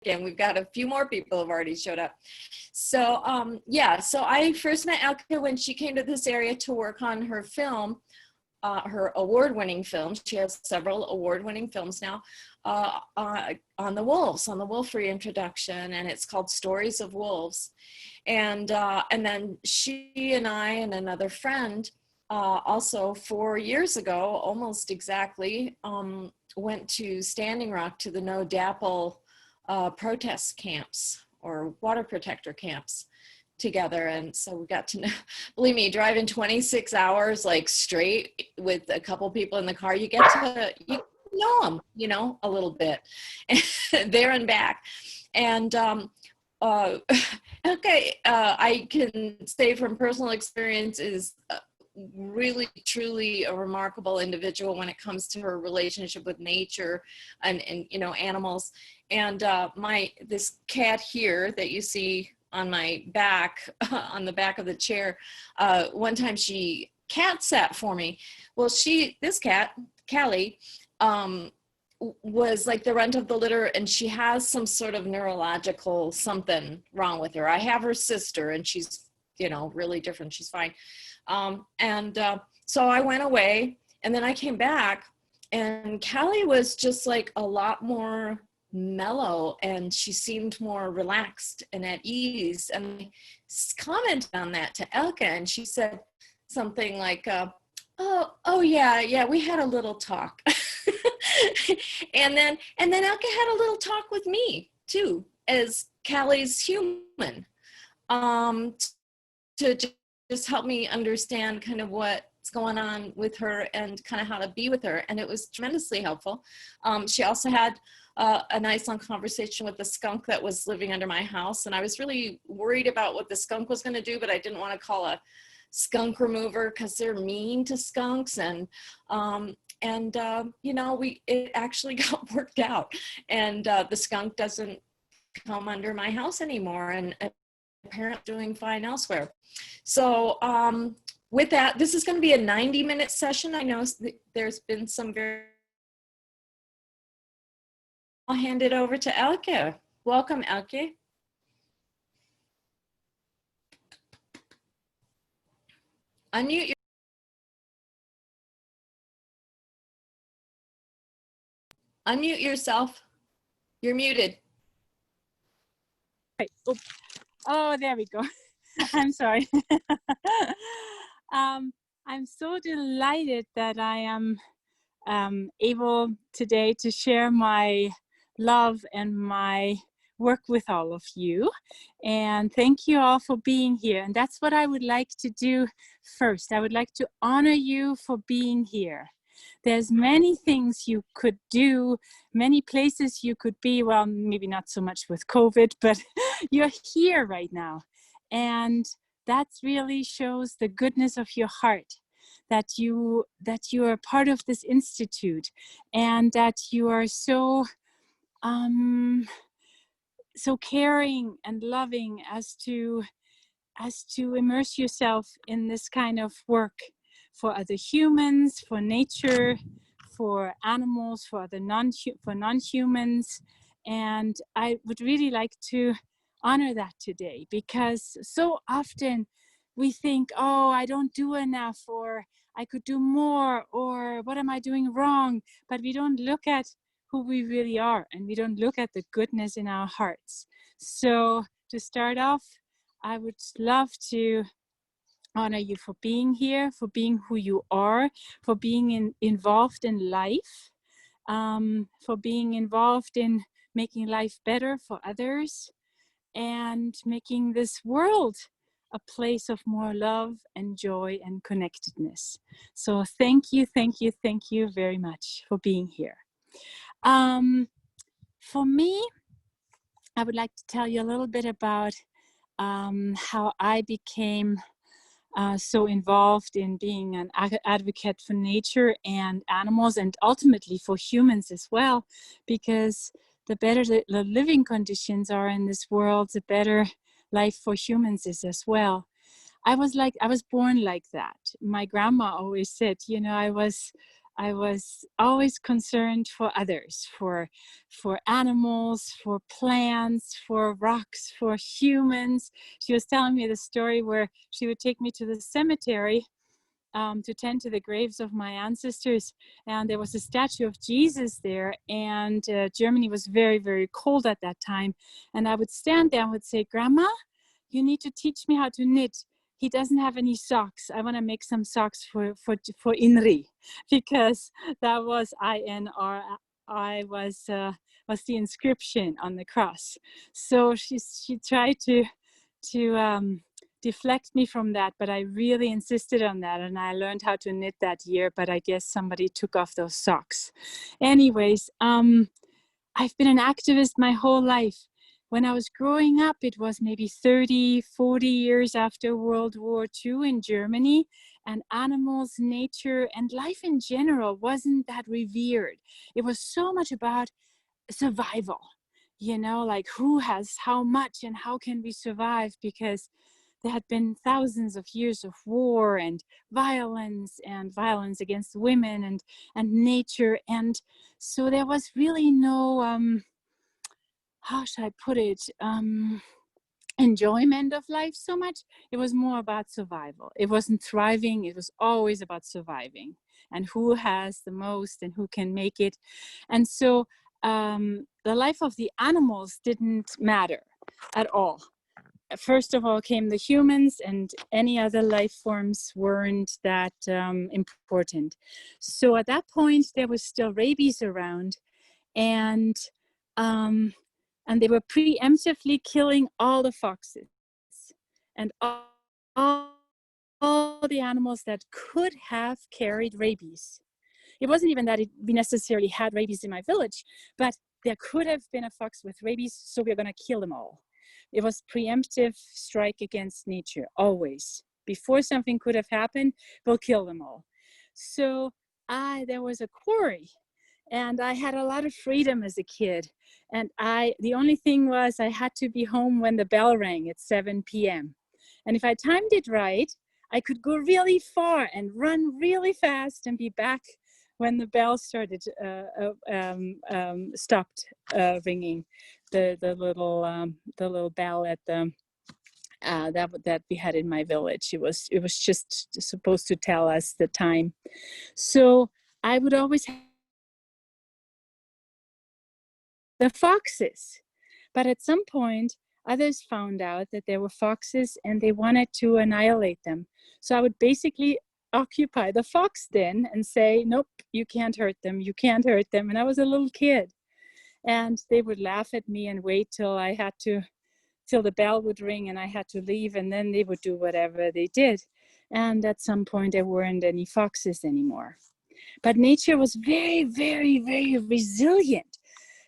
again. We've got a few more people who have already showed up. So yeah, so I first met Elke when she came to this area to work on her film, her award-winning film. She has several award-winning films now on the wolves, on the wolf reintroduction, and it's called Stories of Wolves. And then she and I and another friend also 4 years ago, almost exactly, went to Standing Rock to the No DAPL protest camps or water protector camps together. And so we got to know, believe me, driving 26 hours like straight with a couple people in the car, you get to know them, you know, a little bit there and back. And okay, I can say from personal experience is really truly a remarkable individual when it comes to her relationship with nature and you know, animals. And this cat here that you see on my back, on the back of the chair, one time she cat sat for me. Well, this cat, Callie, was like the runt of the litter, and she has some sort of neurological something wrong with her. I have her sister, and she's, you know, really different. She's fine. So I went away, and then I came back, and Callie was just like a lot more mellow, and she seemed more relaxed and at ease. And I commented on that to Elke, and she said something like, oh yeah, we had a little talk. and then Elke had a little talk with me too, as Callie's human, to just help me understand kind of what's going on with her and kind of how to be with her. And it was tremendously helpful. She also had a nice long conversation with the skunk that was living under my house. And I was really worried about what the skunk was going to do, but I didn't want to call a skunk remover because they're mean to skunks. And you know, it actually got worked out, and the skunk doesn't come under my house anymore, and apparently doing fine elsewhere. So with that, this is going to be a 90-minute session. I know there's been some I'll hand it over to Elke. Welcome, Elke. Unmute yourself. You're muted. Right. Oh, there we go. I'm sorry. I'm so delighted that I am able today to share my love and my work with all of you. And thank you all for being here. And that's what I would like to do first. I would like to honor you for being here. There's many things you could do, many places you could be. Well, maybe not so much with COVID, but you're here right now. And that really shows the goodness of your heart, that you are part of this institute, and that you are so so caring and loving as to immerse yourself in this kind of work for other humans, for nature, for animals, for other non-humans. And I would really like to honor that today, because so often we think, oh, I don't do enough, or I could do more, or what am I doing wrong? But we don't look at who we really are, and we don't look at the goodness in our hearts. So to start off, I would love to honor you for being here, for being who you are, for being involved in life, for being involved in making life better for others, and making this world a place of more love and joy and connectedness. So thank you very much for being here. For me, I would like to tell you a little bit about how I became so involved in being an advocate for nature and animals, and ultimately for humans as well, because the better the living conditions are in this world, the better life for humans is as well. I was born like that. My grandma always said, you know, I was I was always concerned for others, for animals, for plants, for rocks, for humans. She was telling me the story where she would take me to the cemetery to tend to the graves of my ancestors, and there was a statue of Jesus there, and Germany was very, very cold at that time, and I would stand there and would say, Grandma, you need to teach me how to knit. He doesn't have any socks. I want to make some socks for Inri, because that was INRI was the inscription on the cross. So she tried to deflect me from that, but I really insisted on that, and I learned how to knit that year, but I guess somebody took off those socks. Anyways, I've been an activist my whole life. When I was growing up, it was maybe 30, 40 years after World War II in Germany, and animals, nature, and life in general wasn't that revered. It was so much about survival, you know, like who has how much and how can we survive, because there had been thousands of years of war and violence against women and nature. And so there was really no, how should I put it, enjoyment of life so much. It was more about survival. It wasn't thriving. It was always about surviving and who has the most and who can make it. And so the life of the animals didn't matter at all. First of all came the humans, and any other life forms weren't that important. So at that point, there was still rabies around, and they were preemptively killing all the foxes and all the animals that could have carried rabies. It wasn't even that we necessarily had rabies in my village, but there could have been a fox with rabies, so we're going to kill them all. It was preemptive strike against nature, always. Before something could have happened, we'll kill them all. So there was a quarry, and I had a lot of freedom as a kid. And the only thing was I had to be home when the bell rang at 7 p.m. And if I timed it right, I could go really far and run really fast and be back when the bell started stopped ringing, the little bell at the that we had in my village. It was just supposed to tell us the time. So I would always have the foxes, but at some point others found out that there were foxes and they wanted to annihilate them. So I would basically occupy the fox den and say, nope, you can't hurt them, you can't hurt them. And I was a little kid, and they would laugh at me and wait till the bell would ring and I had to leave, and then they would do whatever they did. And at some point there weren't any foxes anymore. But nature was very, very, very resilient.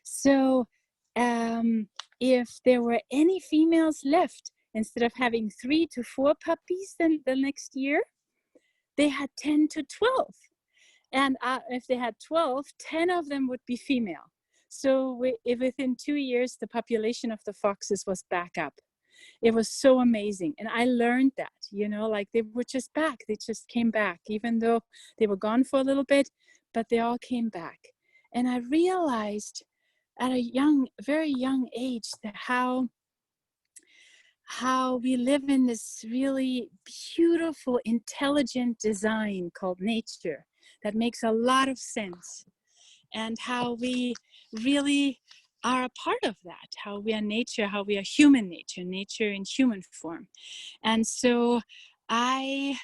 So if there were any females left, instead of having 3 to 4 puppies then the next year, they had 10 to 12. And if they had 12, 10 of them would be female. So within 2 years, the population of the foxes was back up. It was so amazing. And I learned that, you know, like they were just back. They just came back, even though they were gone for a little bit, but they all came back. And I realized at a very young age that how we live in this really beautiful, intelligent design called nature that makes a lot of sense, and how we really are a part of that, how we are nature, how we are human nature in human form. And so I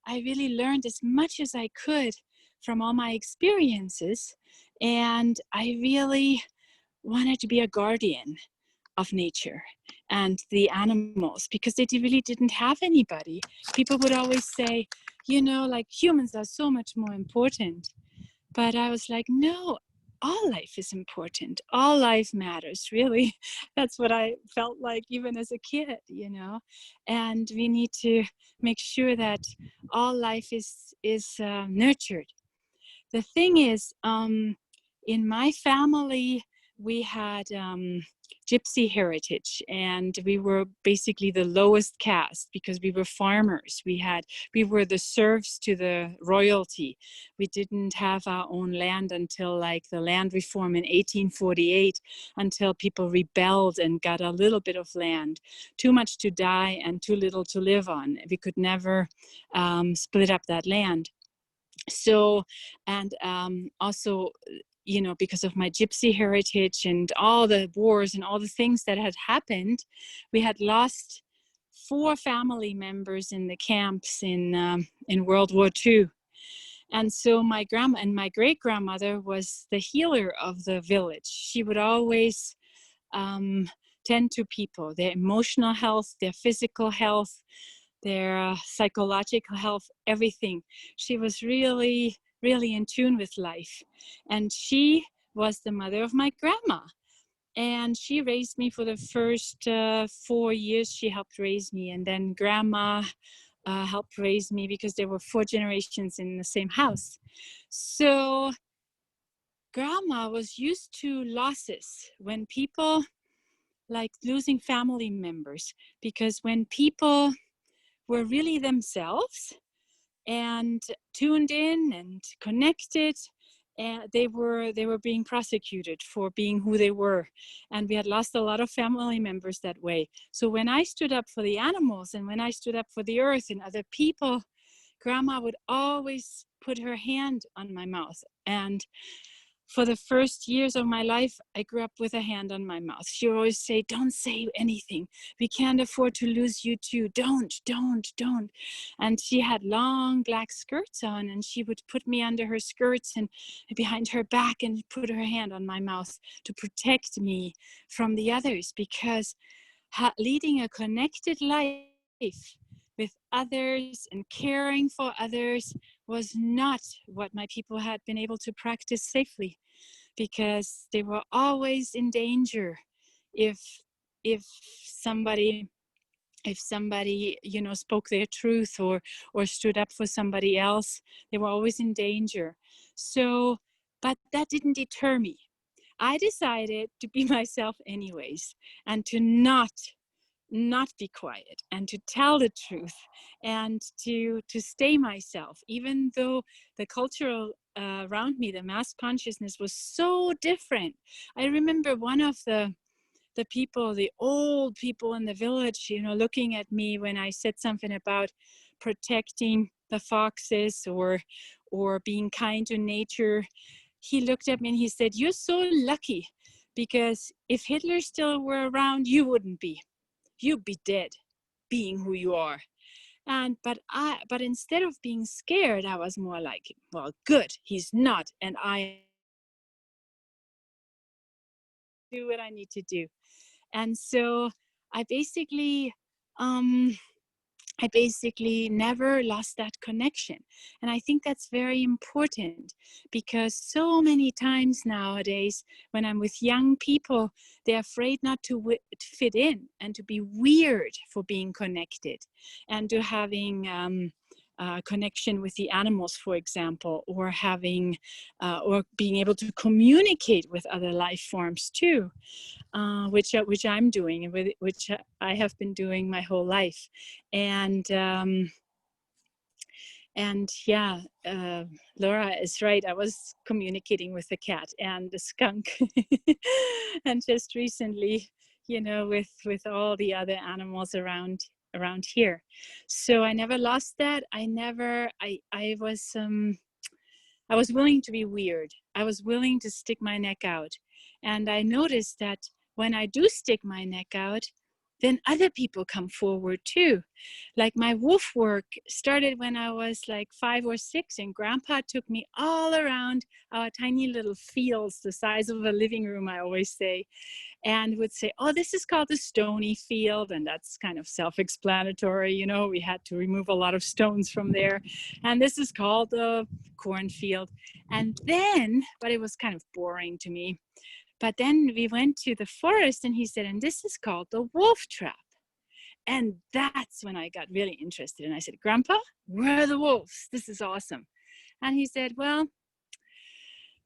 really learned as much as I could from all my experiences, and I really wanted to be a guardian of nature and the animals, because they really didn't have anybody. People would always say, you know, like humans are so much more important. But I was like, no, all life is important. All life matters, really. That's what I felt like even as a kid, you know. And we need to make sure that all life is nurtured. The thing is, in my family, we had gypsy heritage, and we were basically the lowest caste because we were farmers. We were the serfs to the royalty. We didn't have our own land until like the land reform in 1848, until people rebelled and got a little bit of land, too much to die and too little to live on. We could never split up that land. So, and also, you know, because of my gypsy heritage and all the wars and all the things that had happened, we had lost 4 family members in the camps in World War II. And so my grandma and my great grandmother was the healer of the village. She would always tend to people, their emotional health, their physical health, their psychological health, everything. She was really, really in tune with life. And she was the mother of my grandma. And she raised me for the first 4 years. She helped raise me. And then grandma helped raise me because there were 4 generations in the same house. So grandma was used to losses when people like losing family members, because when people were really themselves and tuned in and connected, and they were being prosecuted for being who they were, and we had lost a lot of family members that way. So when I stood up for the animals and when I stood up for the earth and other people, grandma would always put her hand on my mouth. And for the first years of my life, I grew up with a hand on my mouth. She would always say, don't say anything. We can't afford to lose you too. Don't. And she had long black skirts on, and she would put me under her skirts and behind her back and put her hand on my mouth to protect me from the others, because leading a connected life with others and caring for others was not what my people had been able to practice safely, because they were always in danger. If somebody you know spoke their truth or stood up for somebody else, they were always in danger. So, but that didn't deter me. I decided to be myself anyways, and to not be quiet, and to tell the truth, and to stay myself, even though the cultural around me, the mass consciousness, was so different. I remember one of the people, the old people in the village, you know, looking at me when I said something about protecting the foxes or being kind to nature. He looked at me and he said, "You're so lucky, because if Hitler still were around, you wouldn't be. You'd be dead being who you are." And but instead of being scared, I was more like, well, good, he's not, and I do what I need to do. And so I basically never lost that connection. And I think that's very important, because so many times nowadays when I'm with young people, they're afraid not to fit in and to be weird for being connected and to having connection with the animals, for example, or having or being able to communicate with other life forms too. Which I'm doing, and which I have been doing my whole life. And yeah, Laura is right. I was communicating with the cat and the skunk, and just recently, you know, with all the other animals around here. So I never lost that. I was willing to be weird. I was willing to stick my neck out. And I noticed that when I do stick my neck out, then other people come forward too. Like my wolf work started when I was like 5 or 6, and Grandpa took me all around our tiny little fields, the size of a living room, I always say, and would say, "Oh, this is called the stony field." And that's kind of self-explanatory, you know, we had to remove a lot of stones from there. "And this is called the cornfield." And then, but it was kind of boring to me. But then we went to the forest, and he said, "And this is called the wolf trap." And that's when I got really interested. And I said, "Grandpa, where are the wolves? This is awesome." And he said, "Well,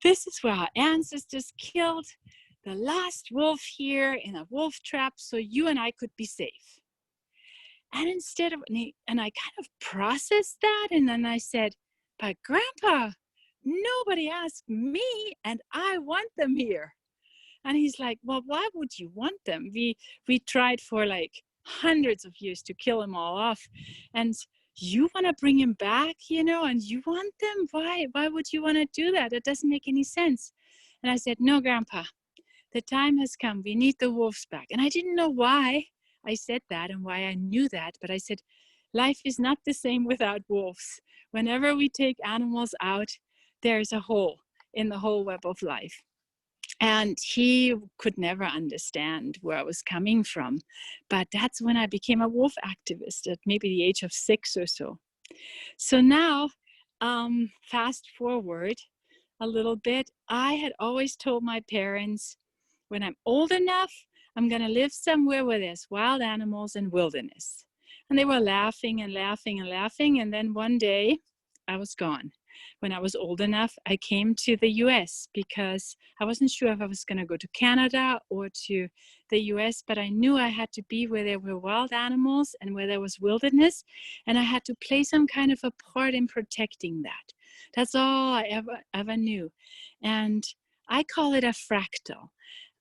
this is where our ancestors killed the last wolf here in a wolf trap so you and I could be safe. And instead of, and I kind of processed that. And then I said, but Grandpa, nobody asked me and I want them here. And he's like, well, why would you want them? We tried for like hundreds of years to kill them all off. And you want to bring him back, you know, and you want them? Why would you want to do that? It doesn't make any sense. And I said, no, Grandpa, the time has come. We need the wolves back. And I didn't know why I said that and why I knew that. But I said, life is not the same without wolves. Whenever we take animals out, there's a hole in the whole web of life. And he could never understand where I was coming from. But that's when I became a wolf activist at maybe the age of 6 or so. So now, fast forward a little bit, I had always told my parents, when I'm old enough, I'm going to live somewhere where there's wild animals and wilderness. And they were laughing and laughing and laughing. And then one day I was gone. When I was old enough, I came to the US because I wasn't sure if I was going to go to Canada or to the US, but I knew I had to be where there were wild animals and where there was wilderness. And I had to play some kind of a part in protecting that. That's all I ever knew. And I call it a fractal.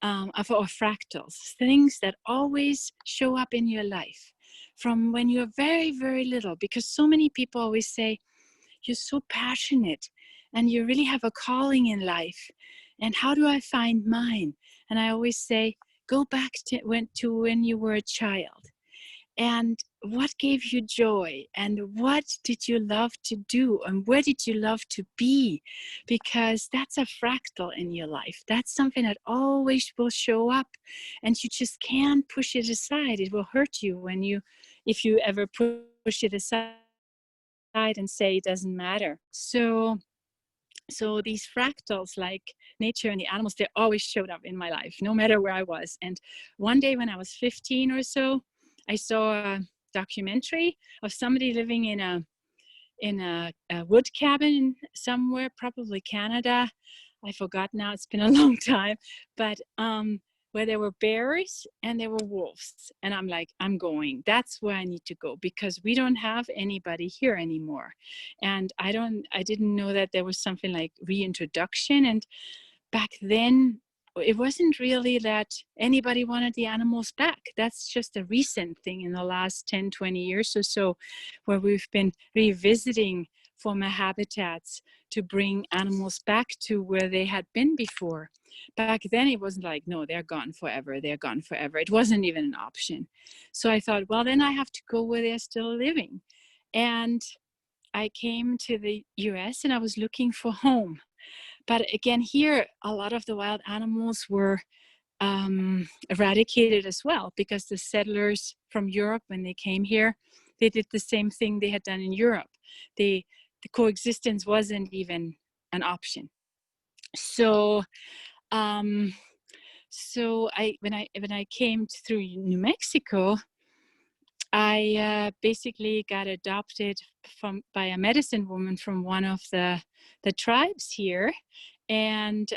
Or fractals, things that always show up in your life from when you're very, very little, because so many people always say, you're so passionate and you really have a calling in life. And how do I find mine? And I always say, go back to when you were a child. And what gave you joy? And what did you love to do? And where did you love to be? Because that's a fractal in your life. That's something that always will show up. And you just can't push it aside. It will hurt you if you ever push it aside and say it doesn't matter. So these fractals, like nature and the animals, they always showed up in my life, no matter where I was. And one day when I was 15 or so, I saw a documentary of somebody living in a wood cabin somewhere, probably Canada. I forgot now, it's been a long time. But where there were bears and there were wolves. And I'm like, I'm going. That's where I need to go, because we don't have anybody here anymore. And I didn't know that there was something like reintroduction. And back then, it wasn't really that anybody wanted the animals back. That's just a recent thing in the last 10, 20 years or so, where we've been revisiting former habitats to bring animals back to where they had been before. Back then, it wasn't like, no, they're gone forever. They're gone forever. It wasn't even an option. So I thought, well, then I have to go where they're still living. And I came to the US and I was looking for home. But again, here, a lot of the wild animals were eradicated as well, because the settlers from Europe, when they came here, they did the same thing they had done in Europe. The coexistence wasn't even an option. So, when I came through New Mexico, I basically got adopted by a medicine woman from one of the tribes here. And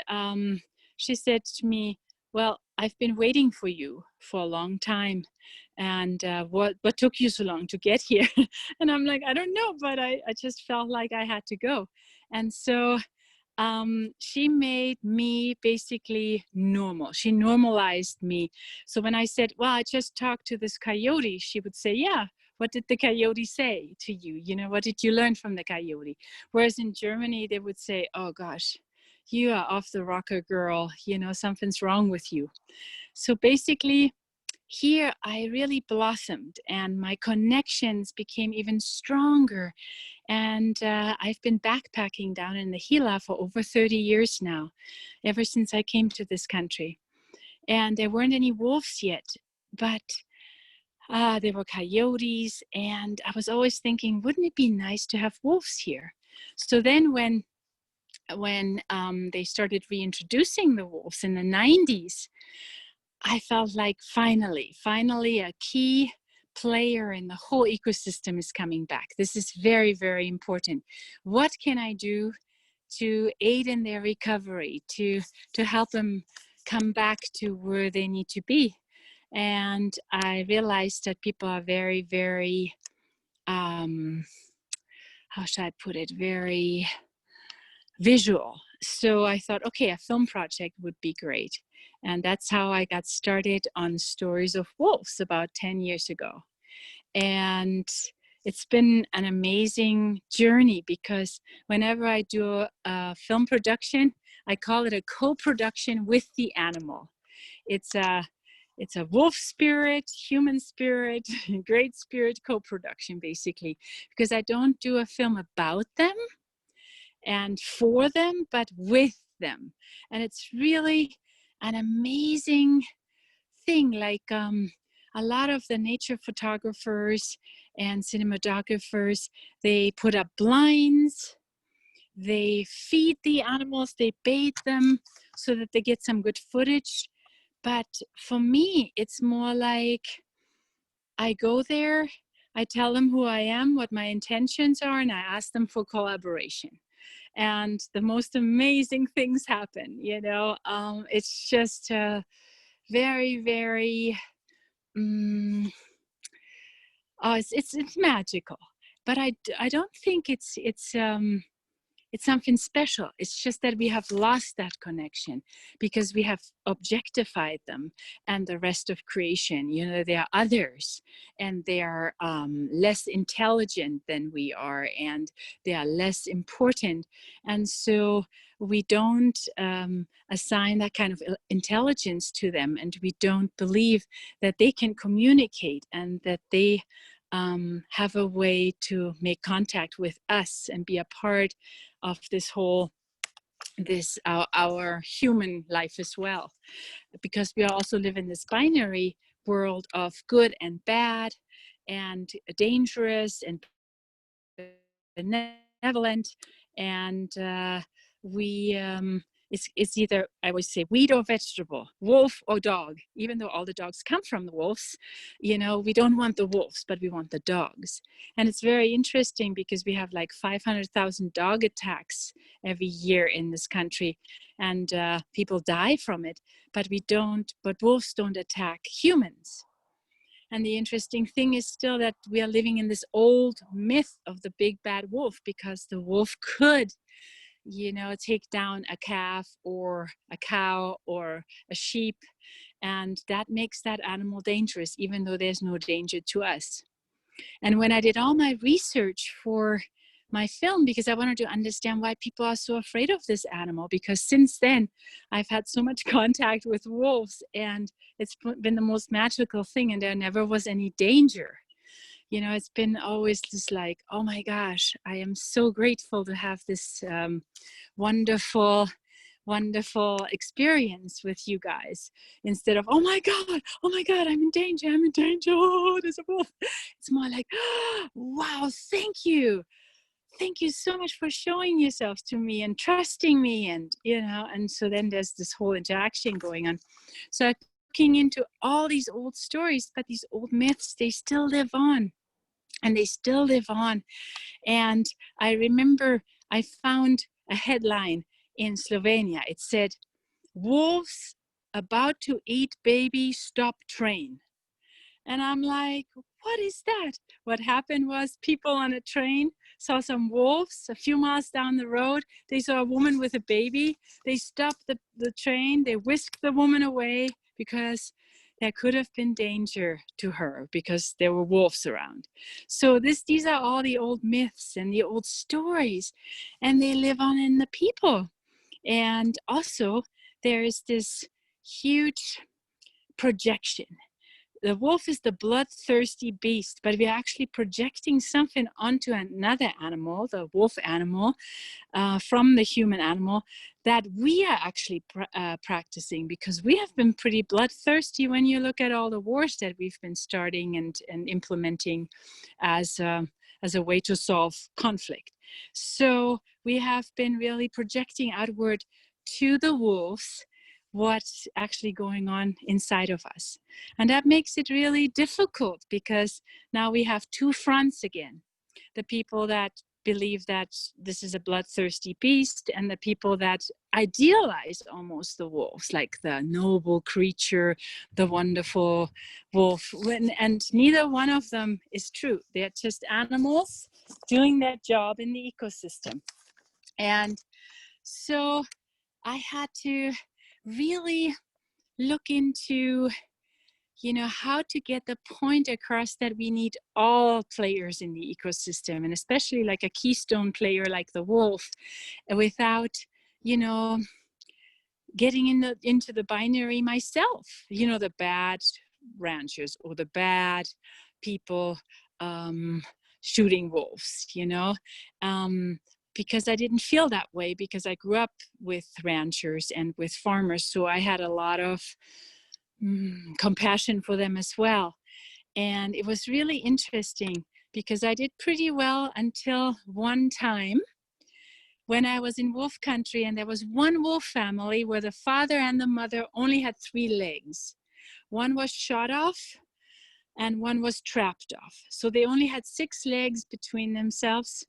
she said to me, well, I've been waiting for you for a long time. And what took you so long to get here? And I'm like, I don't know, but I just felt like I had to go. And so she made me basically normal. She normalized me. So when I said, well, I just talked to this coyote, she would say, yeah, what did the coyote say to you? You know, what did you learn from the coyote? Whereas in Germany, they would say, oh gosh, you are off the rocker, girl. You know, something's wrong with you. So basically, here I really blossomed and my connections became even stronger. And I've been backpacking down in the Gila for over 30 years now, ever since I came to this country. And there weren't any wolves yet, but there were coyotes. And I was always thinking, wouldn't it be nice to have wolves here? So then when they started reintroducing the wolves in the 90s, I felt like finally a key player in the whole ecosystem is coming back. This is very, very important. What can I do to aid in their recovery, to help them come back to where they need to be. And I realized that people are very, very, how should I put it, very visual. So I thought, okay, a film project would be great. And that's how I got started on Stories of Wolves about 10 years ago. And it's been an amazing journey, because whenever I do a film production, I call it a co-production with the animal. It's a wolf spirit, human spirit, great spirit co-production, basically, because I don't do a film about them and for them, but with them. And it's really an amazing thing. Like a lot of the nature photographers and cinematographers, they put up blinds, they feed the animals, they bathe them so that they get some good footage. But for me, it's more like I go there, I tell them who I am, what my intentions are, and I ask them for collaboration. And the most amazing things happen, it's just very, very, oh, it's magical. But I don't think it's something special. It's just that we have lost that connection because we have objectified them and the rest of creation. They are others, and they are less intelligent than we are, and they are less important. And so we don't assign that kind of intelligence to them, and we don't believe that they can communicate and that they have a way to make contact with us and be a part of our human life as well, because we also live in this binary world of good and bad and dangerous and benevolent, and we it's either, I always say, weed or vegetable, wolf or dog, even though all the dogs come from the wolves. We don't want the wolves, but we want the dogs. And it's very interesting because we have like 500,000 dog attacks every year in this country, and people die from it, but wolves don't attack humans. And the interesting thing is still that we are living in this old myth of the big bad wolf, because the wolf could, take down a calf or a cow or a sheep. And that makes that animal dangerous, even though there's no danger to us. And when I did all my research for my film, because I wanted to understand why people are so afraid of this animal, because since then I've had so much contact with wolves, and it's been the most magical thing, and there never was any danger. It's been always just like, oh my gosh, I am so grateful to have this wonderful experience with you guys, instead of, oh my god, I'm in danger, oh, there's a wolf. It's more like, oh, wow, thank you so much for showing yourself to me and trusting me, and so then there's this whole interaction going on. So I'm looking into all these old stories, but these old myths, they still live on, and they still live on. And I remember I found a headline in Slovenia. It said, wolves about to eat baby, stop train. And I'm like, what is that? What happened was, people on a train saw some wolves a few miles down the road. They saw a woman with a baby. They stopped the train. They whisked the woman away because there could have been danger to her because there were wolves around. So these are all the old myths and the old stories, and they live on in the people. And also there is this huge projection. The wolf is the bloodthirsty beast, but we're actually projecting something onto another animal, the wolf animal, from the human animal, that we are actually practicing, because we have been pretty bloodthirsty when you look at all the wars that we've been starting and implementing as a way to solve conflict. So we have been really projecting outward to the wolves what's actually going on inside of us. And that makes it really difficult, because now we have two fronts again. The people that believe that this is a bloodthirsty beast, and the people that idealize almost the wolves, like the noble creature, the wonderful wolf, and neither one of them is true. They're just animals doing their job in the ecosystem. And so I had to really look into, how to get the point across that we need all players in the ecosystem, and especially like a keystone player like the wolf, without, getting into the binary myself, the bad ranchers or the bad people shooting wolves, because I didn't feel that way, because I grew up with ranchers and with farmers. So I had a lot of compassion for them as well. And it was really interesting because I did pretty well until one time when I was in wolf country, and there was one wolf family where the father and the mother only had 3 legs. One was shot off and one was trapped off. So they only had 6 legs between themselves,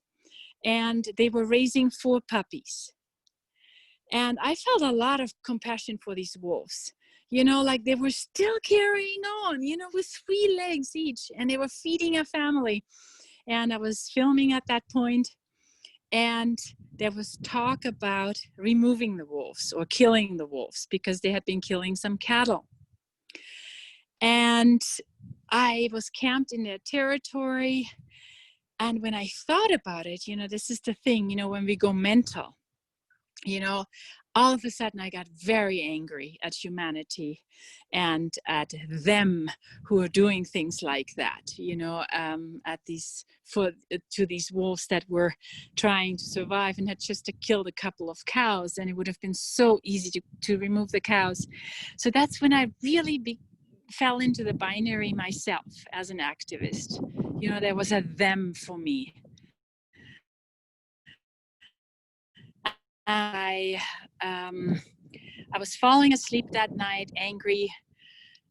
and they were raising 4 puppies. And I felt a lot of compassion for these wolves. Like they were still carrying on, with 3 legs each, and they were feeding a family. And I was filming at that point, and there was talk about removing the wolves or killing the wolves because they had been killing some cattle. And I was camped in their territory. And when I thought about it, this is the thing, when we go mental, all of a sudden I got very angry at humanity and at them who are doing things like that, to these wolves that were trying to survive and had just killed a couple of cows, and it would have been so easy to remove the cows. So that's when I really fell into the binary myself as an activist. There was a them for me. I was falling asleep that night,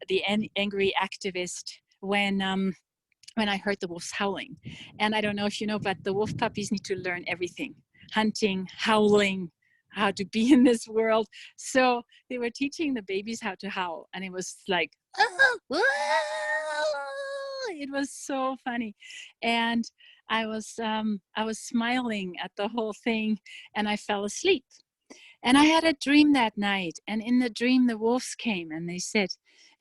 the angry activist, when I heard the wolves howling. And I don't know if you know, but the wolf puppies need to learn everything: hunting, howling, how to be in this world. So they were teaching the babies how to howl, and it was like, it was so funny. And I was smiling at the whole thing, and I fell asleep. And I had a dream that night, and in the dream the wolves came and they said,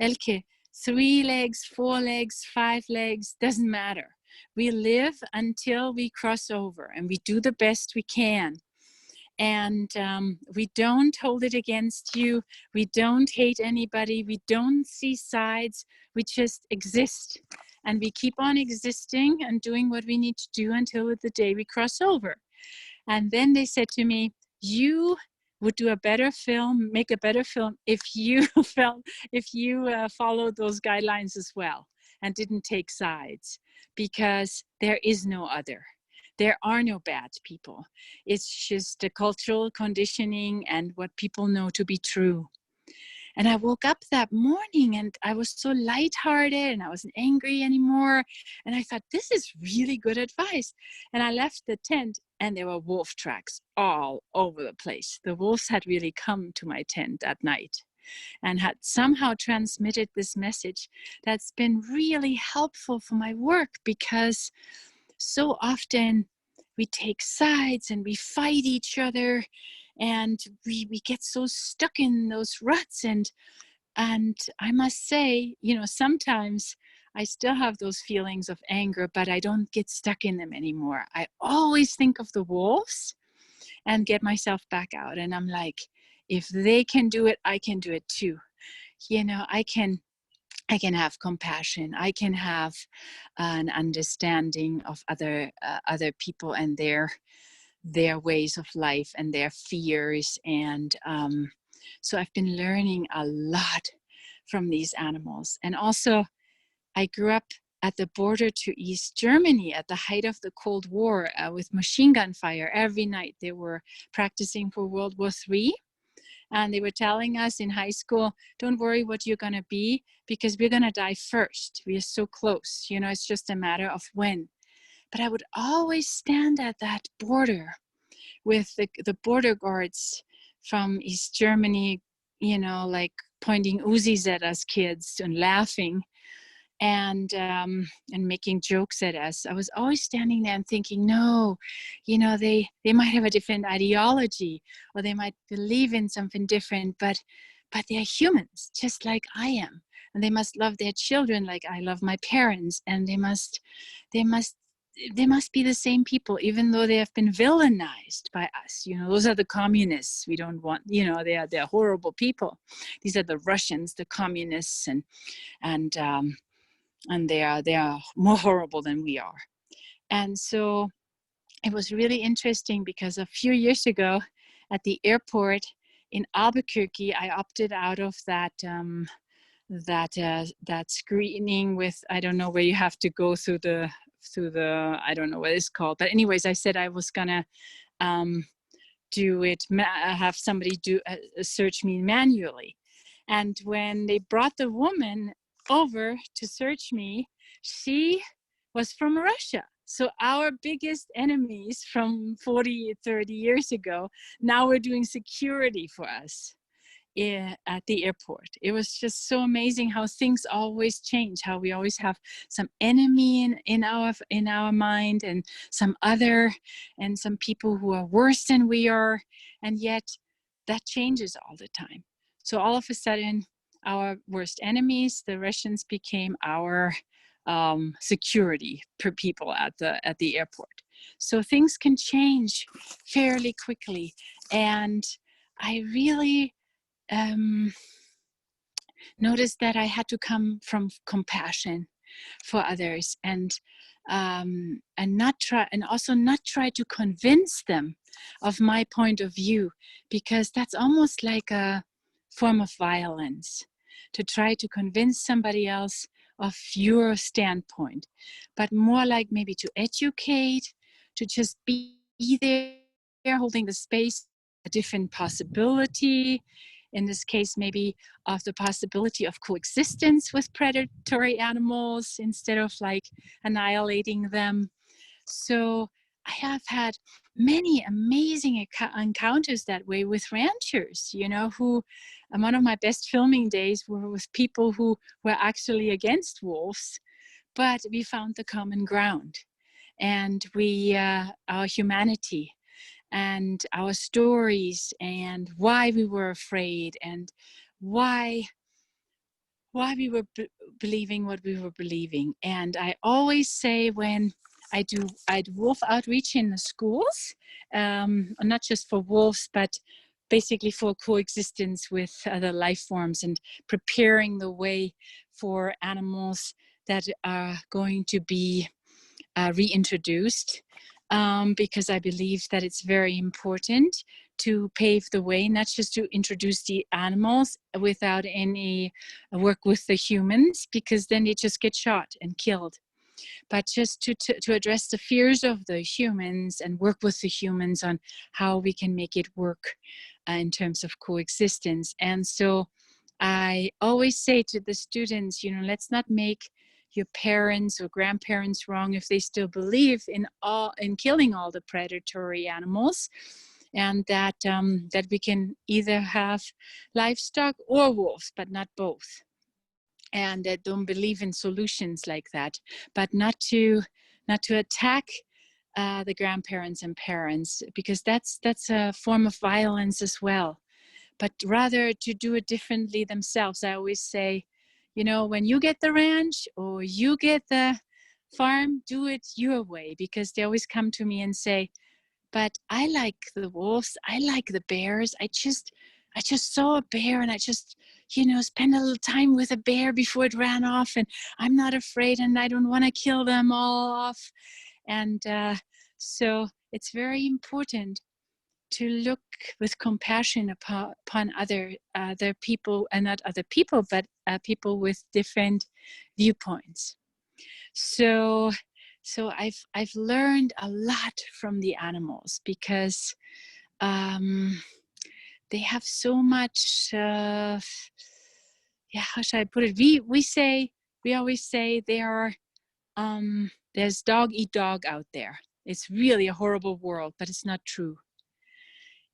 Elke, 3 legs, 4 legs, 5 legs, doesn't matter. We live until we cross over, and we do the best we can. And we don't hold it against you. We don't hate anybody. We don't see sides. We just exist. And we keep on existing and doing what we need to do until the day we cross over. And then they said to me, you would do a better film, make a better film if you followed those guidelines as well and didn't take sides, because there is no other. There are no bad people. It's just a cultural conditioning and what people know to be true. And I woke up that morning and I was so lighthearted and I wasn't angry anymore. And I thought, this is really good advice. And I left the tent and there were wolf tracks all over the place. The wolves had really come to my tent at night and had somehow transmitted this message that's been really helpful for my work, because so often we take sides and we fight each other, and we get so stuck in those ruts. And I must say, sometimes I still have those feelings of anger, but I don't get stuck in them anymore. I always think of the wolves and get myself back out. And I'm like, if they can do it, I can do it too. I can have compassion. I can have an understanding of other people and their ways of life and their fears. And so I've been learning a lot from these animals. And also, I grew up at the border to East Germany at the height of the Cold War with machine gun fire. Every night they were practicing for World War III. And they were telling us in high school, don't worry what you're going to be, because we're going to die first. We are so close. It's just a matter of when. But I would always stand at that border with the border guards from East Germany, you know, like pointing Uzis at us kids and laughing and making jokes at us. I was always standing there and thinking, no, you know, they might have a different ideology, or they might believe in something different, but they're humans just like I am, and they must love their children like I love my parents, and they must be the same people, even though they have been villainized by us. You know, those are the communists. We don't want, you know, they're horrible people. These are the Russians, the communists, and they are more horrible than we are. And so it was really interesting, because a few years ago at the airport in Albuquerque, I opted out of that screening with, I don't know, where you have to go through the I don't know what it's called, but anyways, I said I was gonna do it, have somebody search me manually. And when they brought the woman over to search me, she was from Russia. So our biggest enemies from 40, 30 years ago, now we're doing security for us at the airport. It was just so amazing how things always change, how we always have some enemy in our mind, and some people who are worse than we are, and yet that changes all the time. So all of a sudden, our worst enemies, the Russians, became our security per people at the airport. So things can change fairly quickly, and I really noticed that I had to come from compassion for others, and not try to convince them of my point of view, because that's almost like a form of violence, to try to convince somebody else of your standpoint, but more like maybe to educate, to just be there holding the space, a different possibility, in this case maybe of the possibility of coexistence with predatory animals instead of like annihilating them. So I have had many amazing encounters that way with ranchers, you know, who, and one of my best filming days were with people who were actually against wolves, but we found the common ground, and our humanity and our stories, and why we were afraid, and why we were believing what we were believing. And I always say, when I do wolf outreach in the schools, not just for wolves, but basically for coexistence with other life forms, and preparing the way for animals that are going to be reintroduced, because I believe that it's very important to pave the way, not just to introduce the animals without any work with the humans, because then they just get shot and killed, but just to address the fears of the humans and work with the humans on how we can make it work in terms of coexistence. And so I always say to the students, you know, let's not make your parents or grandparents wrong if they still believe in killing all the predatory animals, and that we can either have livestock or wolves, but not both. And don't believe in solutions like that, but not to attack the grandparents and parents, because that's a form of violence as well, but rather to do it differently themselves. I always say, you know, when you get the ranch or you get the farm, do it your way, because they always come to me and say, but I like the wolves, I like the bears, I just saw a bear, and I just, you know, spent a little time with a bear before it ran off, and I'm not afraid, and I don't want to kill them all off. And so it's very important to look with compassion upon other people, and not other people, but people with different viewpoints. So I've learned a lot from the animals, because they have so much. How should I put it? We always say there's dog eat dog out there. It's really a horrible world, but it's not true.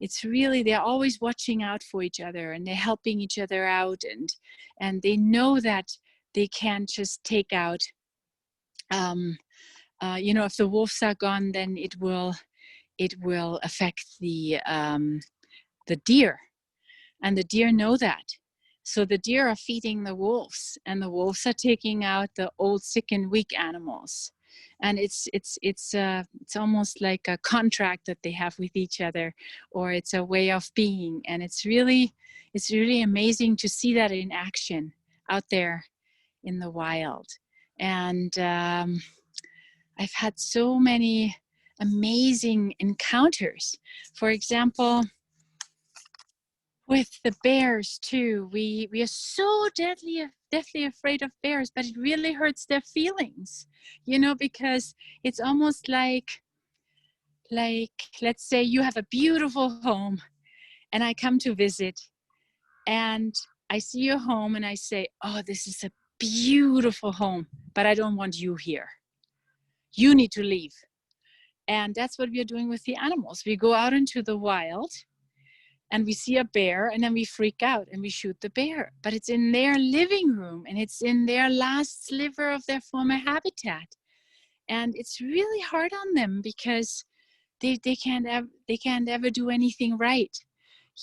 it's really, they're always watching out for each other, and they're helping each other out, and they know that they can't just take out, if the wolves are gone, then it will affect the deer, and the deer know that. So the deer are feeding the wolves, and the wolves are taking out the old, sick, and weak animals. And it's almost like a contract that they have with each other, or it's a way of being. And it's really amazing to see that in action out there in the wild. And I've had so many amazing encounters. For example, with the bears too, we are so deathly afraid of bears, but it really hurts their feelings, because it's almost like let's say you have a beautiful home, and I come to visit, and I see your home, and I say, oh, this is a beautiful home, but I don't want you here. You need to leave. And that's what we are doing with the animals. We go out into the wild, and we see a bear, and then we freak out and we shoot the bear. But it's in their living room, and it's in their last sliver of their former habitat. And it's really hard on them, because they can't ever do anything right.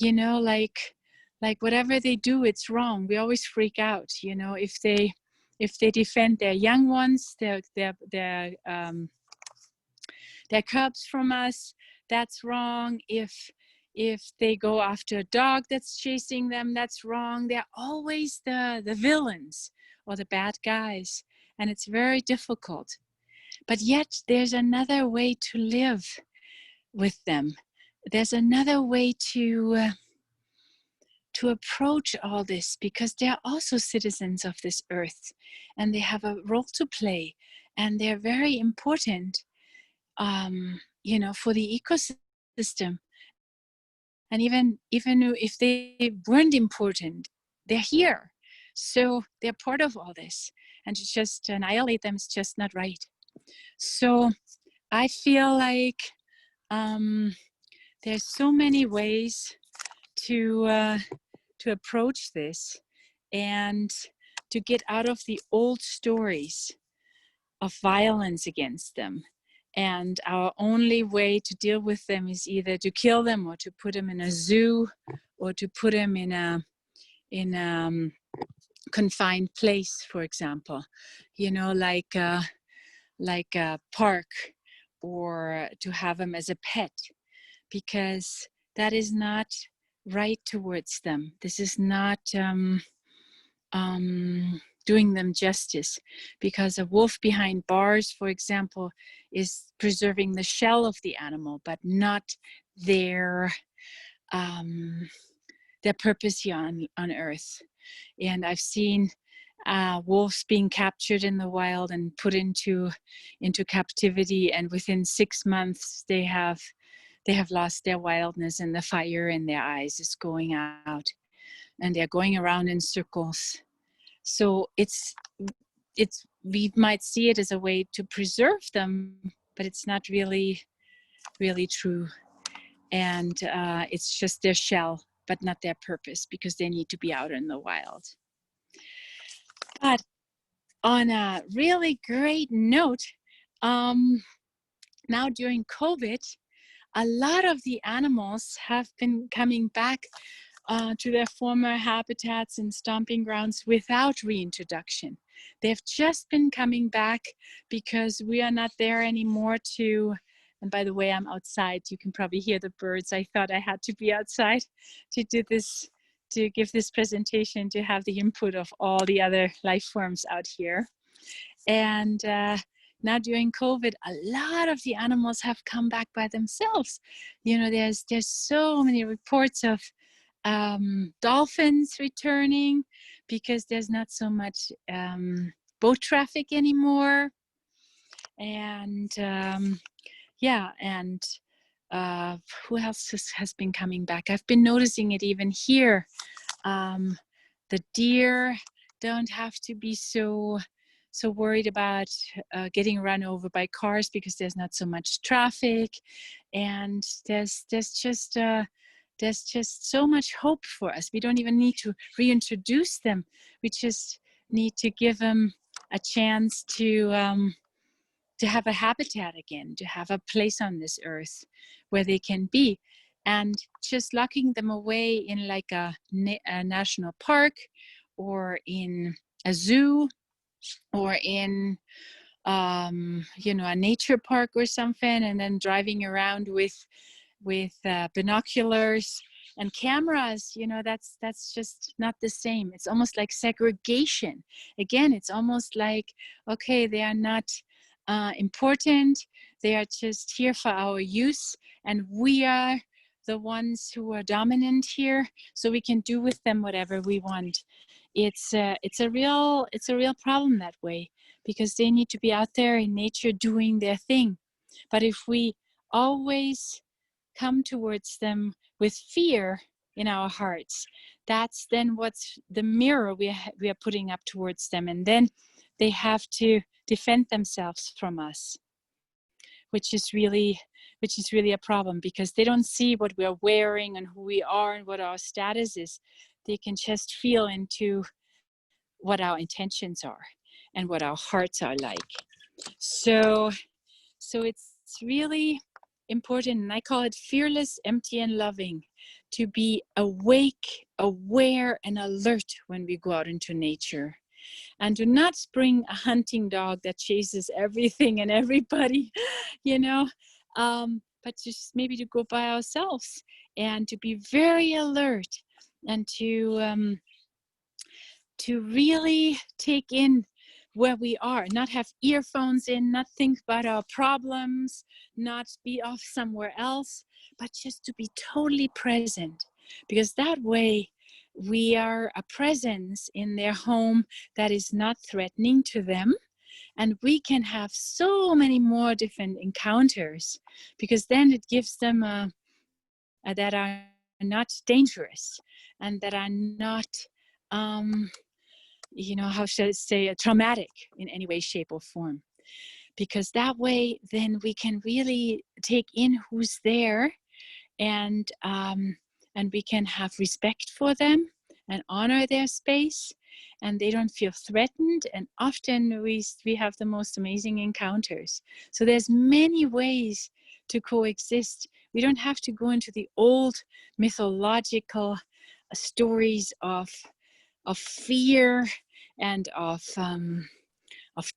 Like whatever they do, it's wrong. We always freak out. If they defend their young ones, their cubs from us, that's wrong. If they go after a dog that's chasing them, that's wrong. They're always the villains or the bad guys, and it's very difficult. But yet there's another way to live with them. There's another way to approach all this, because they're also citizens of this earth, and they have a role to play, and they're very important, for the ecosystem. And even if they weren't important, they're here. So they're part of all this. And to just annihilate them is just not right. So I feel like there's so many ways to approach this, and to get out of the old stories of violence against them. And our only way to deal with them is either to kill them, or to put them in a zoo, or to put them in a confined place, for example, like a park, or to have them as a pet, because that is not right towards them. This is not doing them justice, because a wolf behind bars, for example, is preserving the shell of the animal, but not their purpose here on earth. And I've seen wolves being captured in the wild and put into captivity, and within 6 months they have lost their wildness, and the fire in their eyes is going out, and they're going around in circles. So we might see it as a way to preserve them, but it's not really true. And it's just their shell, but not their purpose, because they need to be out in the wild. But on a really great note, now during COVID, a lot of the animals have been coming back to their former habitats and stomping grounds without reintroduction. They've just been coming back because we are not there anymore and by the way, I'm outside. You can probably hear the birds. I thought I had to be outside to do this, to give this presentation, to have the input of all the other life forms out here. And now during COVID, a lot of the animals have come back by themselves. There's so many reports of dolphins returning, because there's not so much boat traffic anymore. And who else has been coming back? I've been noticing it even here. The deer don't have to be so worried about getting run over by cars, because there's not so much traffic, and there's just there's just so much hope for us. We don't even need to reintroduce them. We just need to give them a chance to have a habitat again, to have a place on this earth where they can be. And just locking them away in like a national park or in a zoo or in a nature park or something, and then driving around with binoculars and cameras, that's just not the same. It's almost like segregation. Again, it's almost like, okay, they are not important. They are just here for our use, and we are the ones who are dominant here, so we can do with them whatever we want. It's a real problem that way, because they need to be out there in nature doing their thing. But if we always come towards them with fear in our hearts, that's then what's the mirror we are putting up towards them, and then they have to defend themselves from us, which is really a problem, because they don't see what we are wearing and who we are and what our status is. They can just feel into what our intentions are and what our hearts are like. So it's really important, and I call it fearless, empty, and loving, to be awake, aware, and alert when we go out into nature. And do not bring a hunting dog that chases everything and everybody, but just maybe to go by ourselves and to be very alert, and to really take in where we are, not have earphones in, not think about our problems, not be off somewhere else, but just to be totally present. Because that way we are a presence in their home that is not threatening to them. And we can have so many more different encounters, because then it gives them that are not dangerous and that are not how should I say, traumatic in any way, shape, or form. Because that way, then we can really take in who's there, and we can have respect for them and honor their space, and they don't feel threatened. And often we have the most amazing encounters. So there's many ways to coexist. We don't have to go into the old mythological stories of fear and of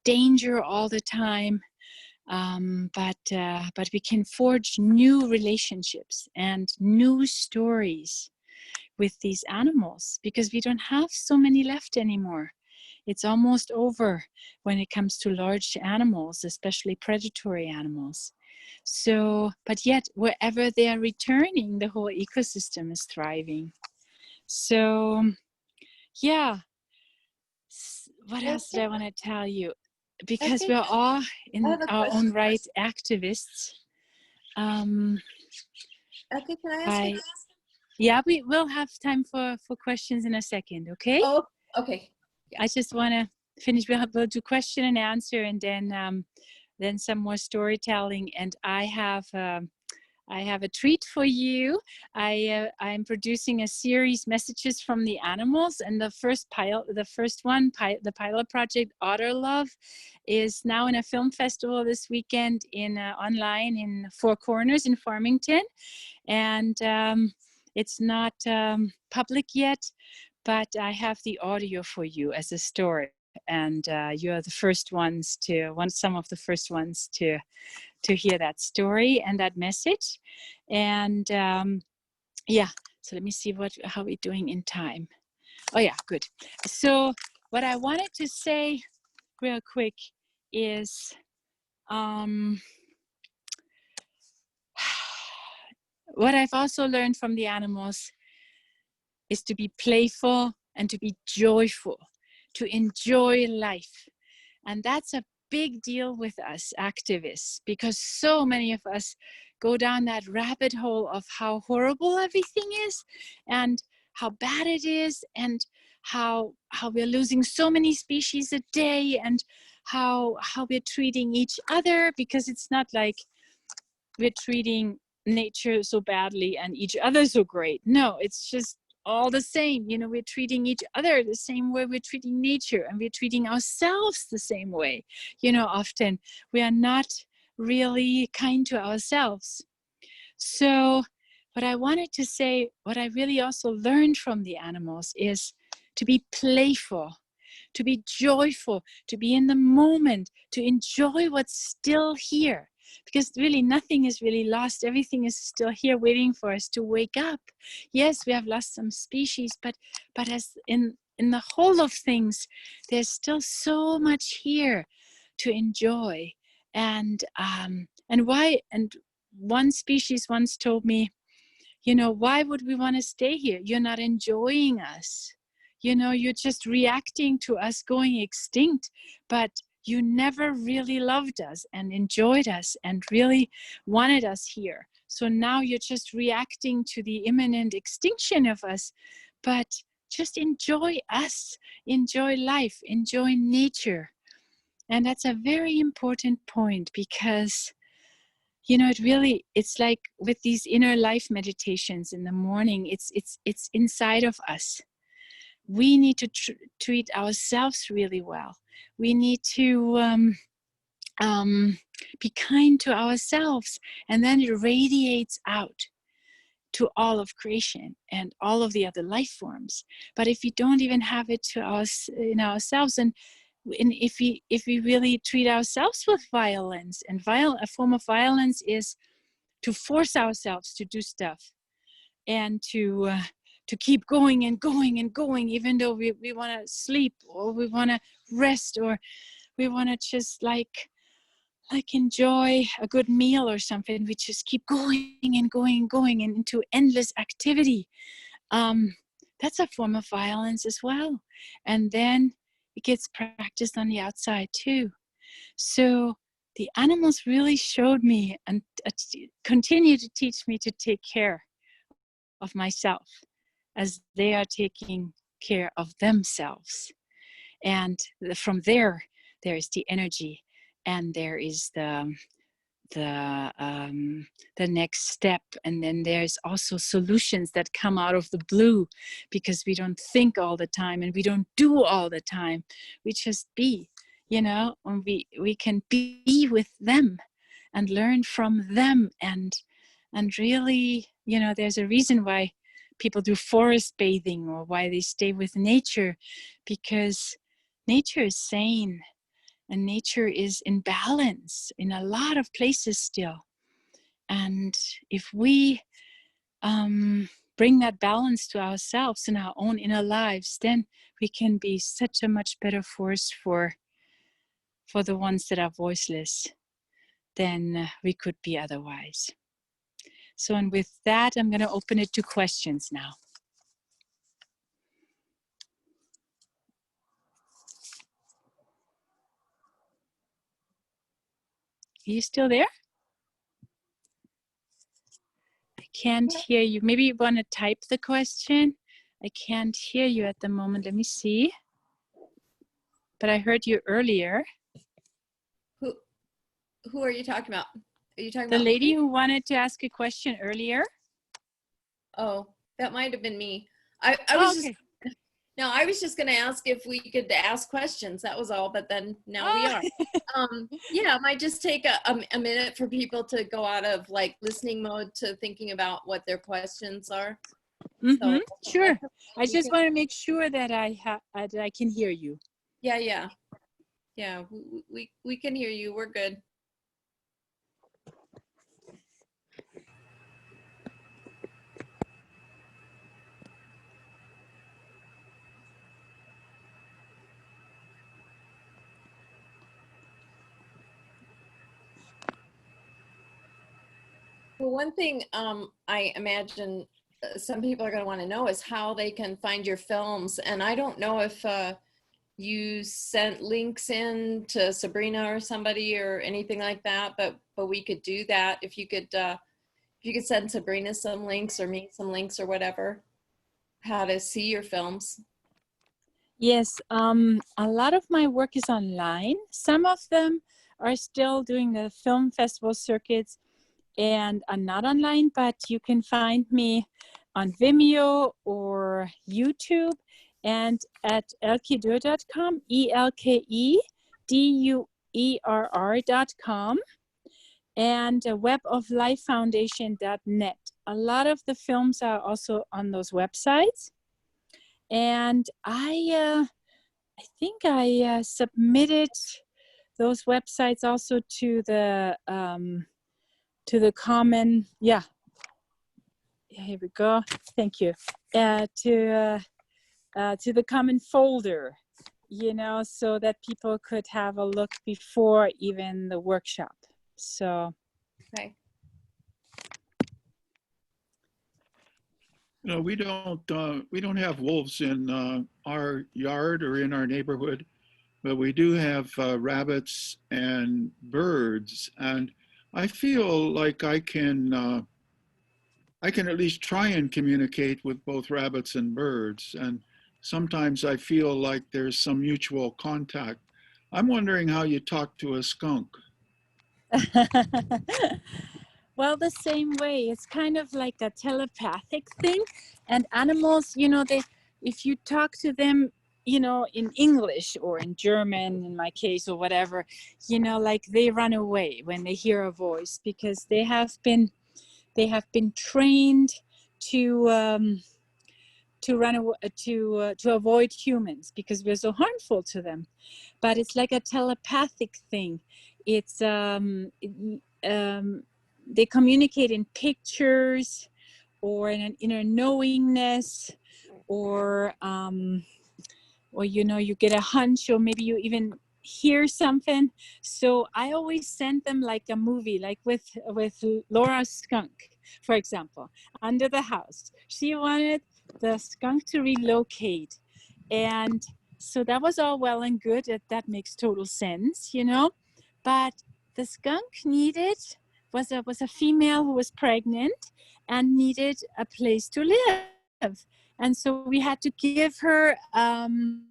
danger all the time, but we can forge new relationships and new stories with these animals, because we don't have so many left anymore. It's almost over when it comes to large animals, especially predatory animals. So, but yet wherever they are returning, the whole ecosystem is thriving. So yeah, what else did I want to tell you? Because we're all in our own right activists. Elke, can I ask you? Yeah, we will have time for questions in a second, okay? Oh, okay. Yeah. I just want to finish. We'll do question and answer, and then some more storytelling. And I have a treat for you. I'm producing a series, Messages from the Animals, and the first one, the pilot project, Otter Love, is now in a film festival this weekend online in Four Corners in Farmington. And it's not public yet, but I have the audio for you as a story. And you're some of the first ones to hear that story and that message. And yeah, so let me see how we're doing in time. Oh yeah, good. So what I wanted to say real quick is what I've also learned from the animals is to be playful and to be joyful, to enjoy life. And that's a big deal with us activists, because so many of us go down that rabbit hole of how horrible everything is and how bad it is, and how we're losing so many species a day, and how we're treating each other, because it's not like we're treating nature so badly and each other so great. No, it's just all the same. You know, we're treating each other the same way we're treating nature, and we're treating ourselves the same way. You know, often we are not really kind to ourselves. So what I wanted to say, what I really also learned from the animals is to be playful, to be joyful, to be in the moment, to enjoy what's still here. Because really nothing is really lost. Everything is still here waiting for us to wake up. Yes, we have lost some species, but as in the whole of things, there's still so much here to enjoy. And why, and one species once told me, you know, why would we want to stay here? You're not enjoying us. You know, you're just reacting to us going extinct, but you never really loved us and enjoyed us and really wanted us here. So now you're just reacting to the imminent extinction of us, but just enjoy us, enjoy life, enjoy nature. And that's a very important point, because you know, it's like with these inner life meditations in the morning, it's inside of us. We need to treat ourselves really well. We need to be kind to ourselves, and then it radiates out to all of creation and all of the other life forms. But if we don't even have it to us in ourselves, and if we really treat ourselves with violence, and a form of violence is to force ourselves to do stuff and to keep going and going and going, even though we want to sleep, or we want to rest, or we want to just like enjoy a good meal or something. We just keep going and going and going and into endless activity. That's a form of violence as well. And then it gets practiced on the outside too. So the animals really showed me and continue to teach me to take care of myself as they are taking care of themselves. And from there is the energy, and there is the next step, and then there's also solutions that come out of the blue, because we don't think all the time and we don't do all the time. We just be, you know, and we can be with them and learn from them, and really, you know, there's a reason why people do forest bathing, or why they stay with nature, because nature is sane. And nature is in balance in a lot of places still. And if we bring that balance to ourselves in our own inner lives, then we can be such a much better force for the ones that are voiceless than we could be otherwise. So, and with that, I'm going to open it to questions now. Are you still there? I can't hear you. Maybe you want to type the question. I can't hear you at the moment. Let me see. But I heard you earlier. Who are you talking about? Are you talking the about lady me? who wanted to ask a question earlier? Oh, that might have been me. I was okay. I was just going to ask if we could ask questions. That was all. But then now we are. Yeah, it might just take a minute for people to go out of like listening mode to thinking about what their questions are. So, sure. I just want to make sure that I can hear you. Yeah. We can hear you. We're good. Well, one thing I imagine some people are going to want to know is how they can find your films. And I don't know if you sent links in to Sabrina or somebody or anything like that, but we could do that if you could send Sabrina some links or me some links or whatever, how to see your films. Yes, a lot of my work is online. Some of them are still doing the film festival circuits, and I'm not online, but you can find me on Vimeo or YouTube and at elkeduerr.com, ELKEDUERR.com, and weboflifefoundation.net. A lot of the films are also on those websites. And I think I submitted those websites also to the common, yeah, here we go, thank you, to the common folder, you know, so that people could have a look before even the workshop. So Okay. No, we don't have wolves in our yard or in our neighborhood, but we do have rabbits and birds, and I feel like I can at least try and communicate with both rabbits and birds, and sometimes I feel like there's some mutual contact. I'm wondering how you talk to a skunk. well, the same way, it's kind of like a telepathic thing. And animals, you know, if you talk to them, you know, in English or in German, in my case, or whatever, you know, like they run away when they hear a voice, because they have been trained to to avoid humans because we're so harmful to them. But it's like a telepathic thing. It's they communicate in pictures or in an inner knowingness, or you know, you get a hunch, or maybe you even hear something. So I always send them like a movie, like with Laura's skunk, for example, under the house. She wanted the skunk to relocate, and so that was all well and good. That makes total sense, you know. But the skunk was a female who was pregnant and needed a place to live, and so we had to give her an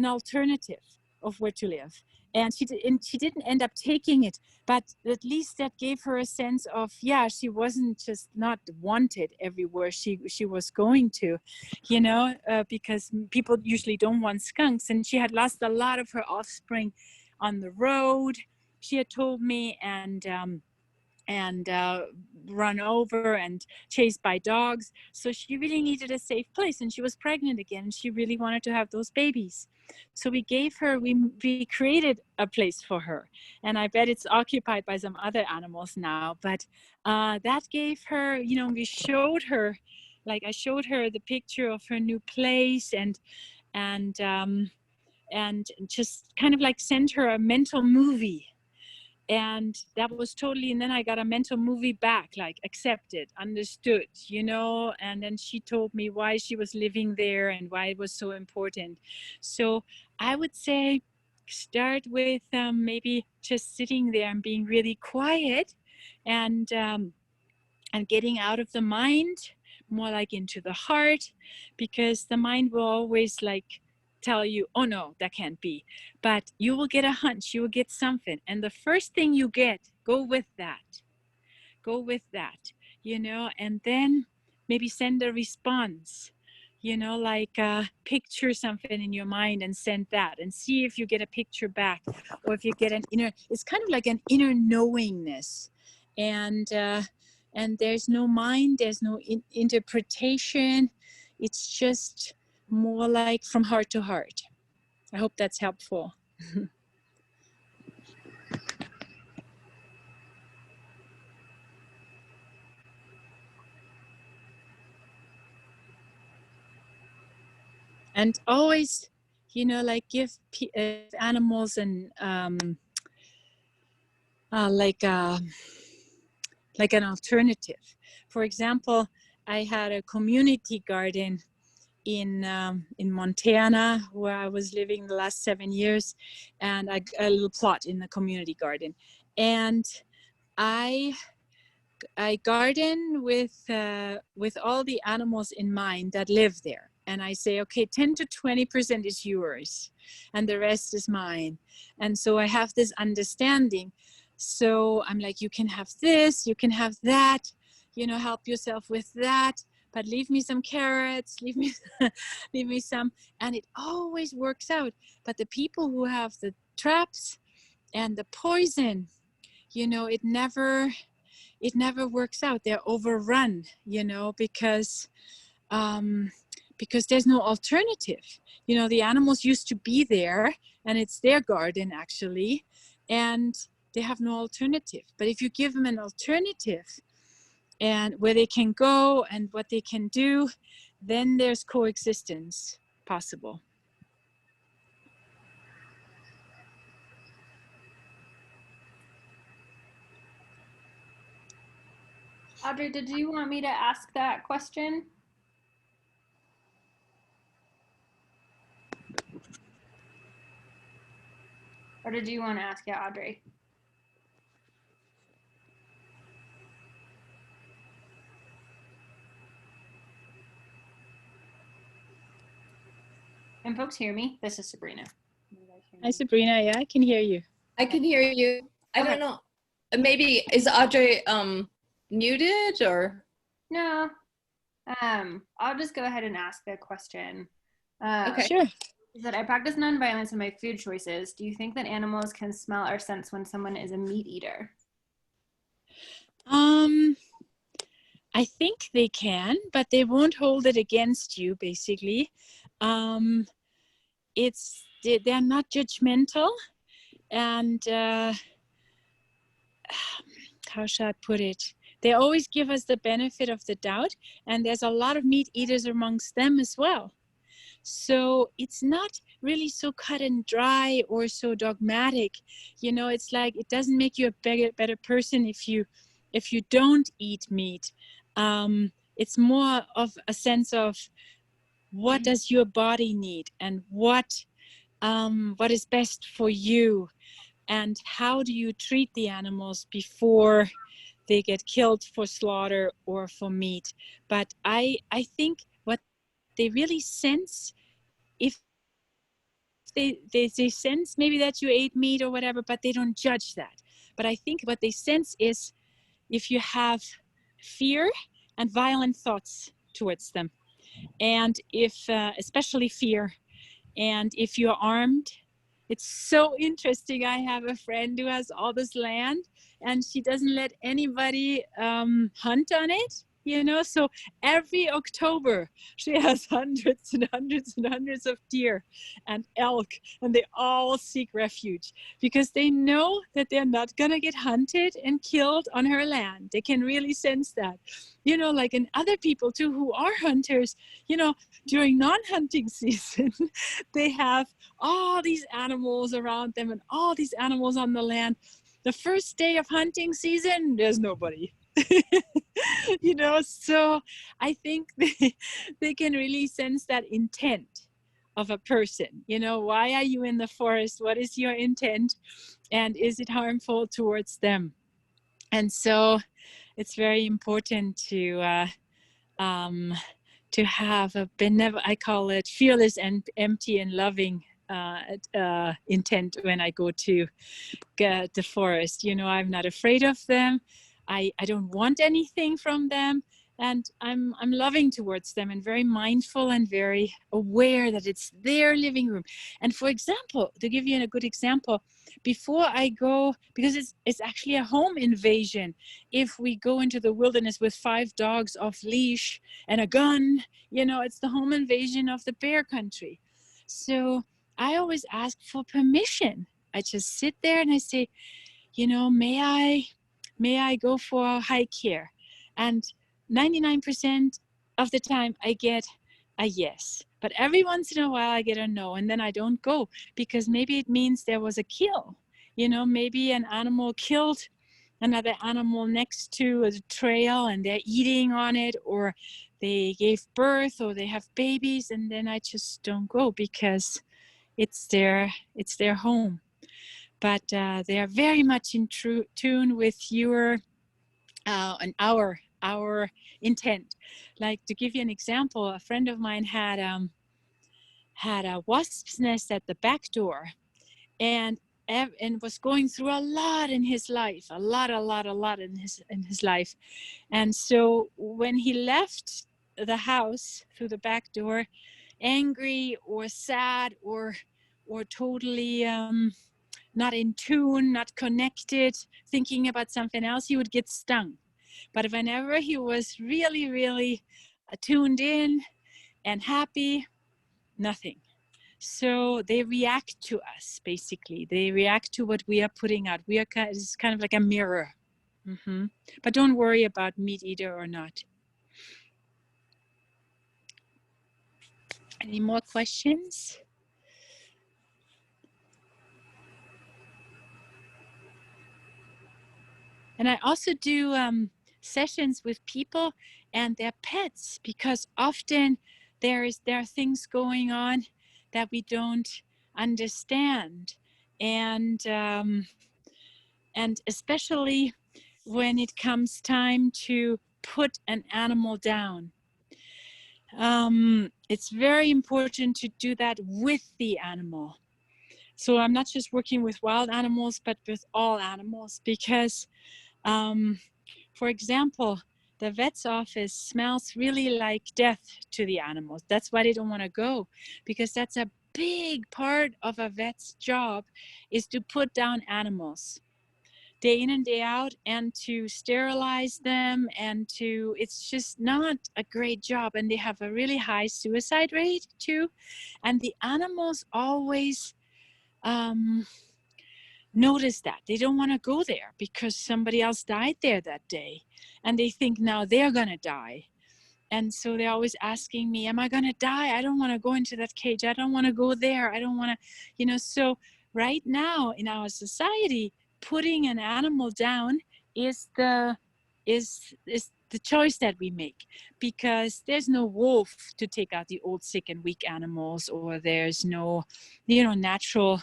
alternative of where to live. And she didn't end up taking it, but at least that gave her a sense of, yeah, she wasn't just not wanted everywhere she was going to, you know, because people usually don't want skunks. And she had lost a lot of her offspring on the road, she had told me, and run over and chased by dogs. So she really needed a safe place, and she was pregnant again. She really wanted to have those babies. So we created a place for her, and I bet it's occupied by some other animals now. But that gave her, you know, we showed her, like I showed her the picture of her new place, and just kind of like sent her a mental movie. And that was totally, and then I got a mental movie back, like accepted, understood, you know. And then she told me why she was living there and why it was so important. So I would say start with maybe just sitting there and being really quiet, and getting out of the mind, more like into the heart, because the mind will always like tell you, oh no, that can't be. But you will get a hunch, you will get something, and the first thing you get, go with that, you know. And then maybe send a response, you know, like picture something in your mind and send that, and see if you get a picture back, or if you get an inner, it's kind of like an inner knowingness. And there's no mind, there's no interpretation. It's just more like from heart to heart. I hope that's helpful. And always, you know, like give animals and like an alternative. For example, I had a community garden in Montana, where I was living the last 7 years, and a little plot in the community garden. And I garden with all the animals in mind that live there. And I say, okay, 10 to 20% is yours and the rest is mine. And so I have this understanding So I'm like, you can have this, you can have that, you know, help yourself with that, but leave me some carrots, leave me leave me some. And it always works out. But the people who have the traps and the poison, you know, it never works out. They're overrun, you know, because there's no alternative. You know, the animals used to be there, and it's their garden actually, and they have no alternative. But if you give them an alternative and where they can go and what they can do, then there's coexistence possible. Audrey, did you want me to ask that question? Or did you want to ask it, Audrey? Can folks hear me? This is Sabrina. Hi, Sabrina. Yeah, I can hear you. I can hear you. I don't know. Maybe is Audrey muted or? No. I'll just go ahead and ask the question. Okay. Sure. Is that I practice nonviolence in my food choices. Do you think that animals can smell or sense when someone is a meat eater? I think they can, but they won't hold it against you, basically. They're not judgmental, and how should I put it? They always give us the benefit of the doubt, and there's a lot of meat eaters amongst them as well. So it's not really so cut and dry or so dogmatic. You know, it's like it doesn't make you a better person if you don't eat meat. It's more of a sense of what does your body need, and what is best for you, and how do you treat the animals before they get killed for slaughter or for meat. But I think what they really sense, if they sense maybe that you ate meat or whatever, but they don't judge that. But I think what they sense is if you have fear and violent thoughts towards them, and if especially fear, and if you're armed. It's so interesting. I have a friend who has all this land, and she doesn't let anybody hunt on it, you know. So every October she has hundreds and hundreds and hundreds of deer and elk, and they all seek refuge because they know that they're not gonna get hunted and killed on her land. They can really sense that, you know, like in other people too who are hunters, you know, during non-hunting season they have all these animals around them and all these animals on the land. The first day of hunting season, there's nobody. You know, so I think they can really sense that intent of a person. You know, why are you in the forest? What is your intent? And is it harmful towards them? And so it's very important to have a I call it fearless and empty and loving intent when I go to the forest. You know, I'm not afraid of them. I don't want anything from them, and I'm loving towards them and very mindful and very aware that it's their living room. And for example, to give you a good example, before I go, because it's actually a home invasion if we go into the wilderness with 5 dogs off leash and a gun, you know, it's the home invasion of the bear country. So I always ask for permission. I just sit there and I say, you know, may I go for a hike here? And 99% of the time I get a yes. But every once in a while I get a no, and then I don't go because maybe it means there was a kill. You know, maybe an animal killed another animal next to a trail and they're eating on it, or they gave birth, or they have babies, and then I just don't go because it's their home. But they are very much in tune with your and our intent. Like, to give you an example, a friend of mine had a wasp's nest at the back door, and and was going through a lot in his life, a lot in his life. And so when he left the house through the back door, angry or sad or totally not in tune, not connected, thinking about something else, he would get stung. But whenever he was really, really tuned in and happy, nothing. So they react to us, basically. They react to what we are putting out. It's kind of like a mirror. But don't worry about meat eater or not. Any more questions? And I also do sessions with people and their pets, because often there are things going on that we don't understand, and especially when it comes time to put an animal down. It's very important to do that with the animal. So I'm not just working with wild animals, but with all animals, because for example, the vet's office smells really like death to the animals. That's why they don't want to go, because that's a big part of a vet's job, is to put down animals day in and day out, and to sterilize them, and it's just not a great job. And they have a really high suicide rate too. And the animals always notice that. They don't want to go there because somebody else died there that day, and they think now they're gonna die. And so they're always asking me, am I gonna die? I don't want to go into that cage. I don't want to go there. I don't want to, so right now in our society, putting an animal down is the choice that we make, because there's no wolf to take out the old, sick, and weak animals, or there's no natural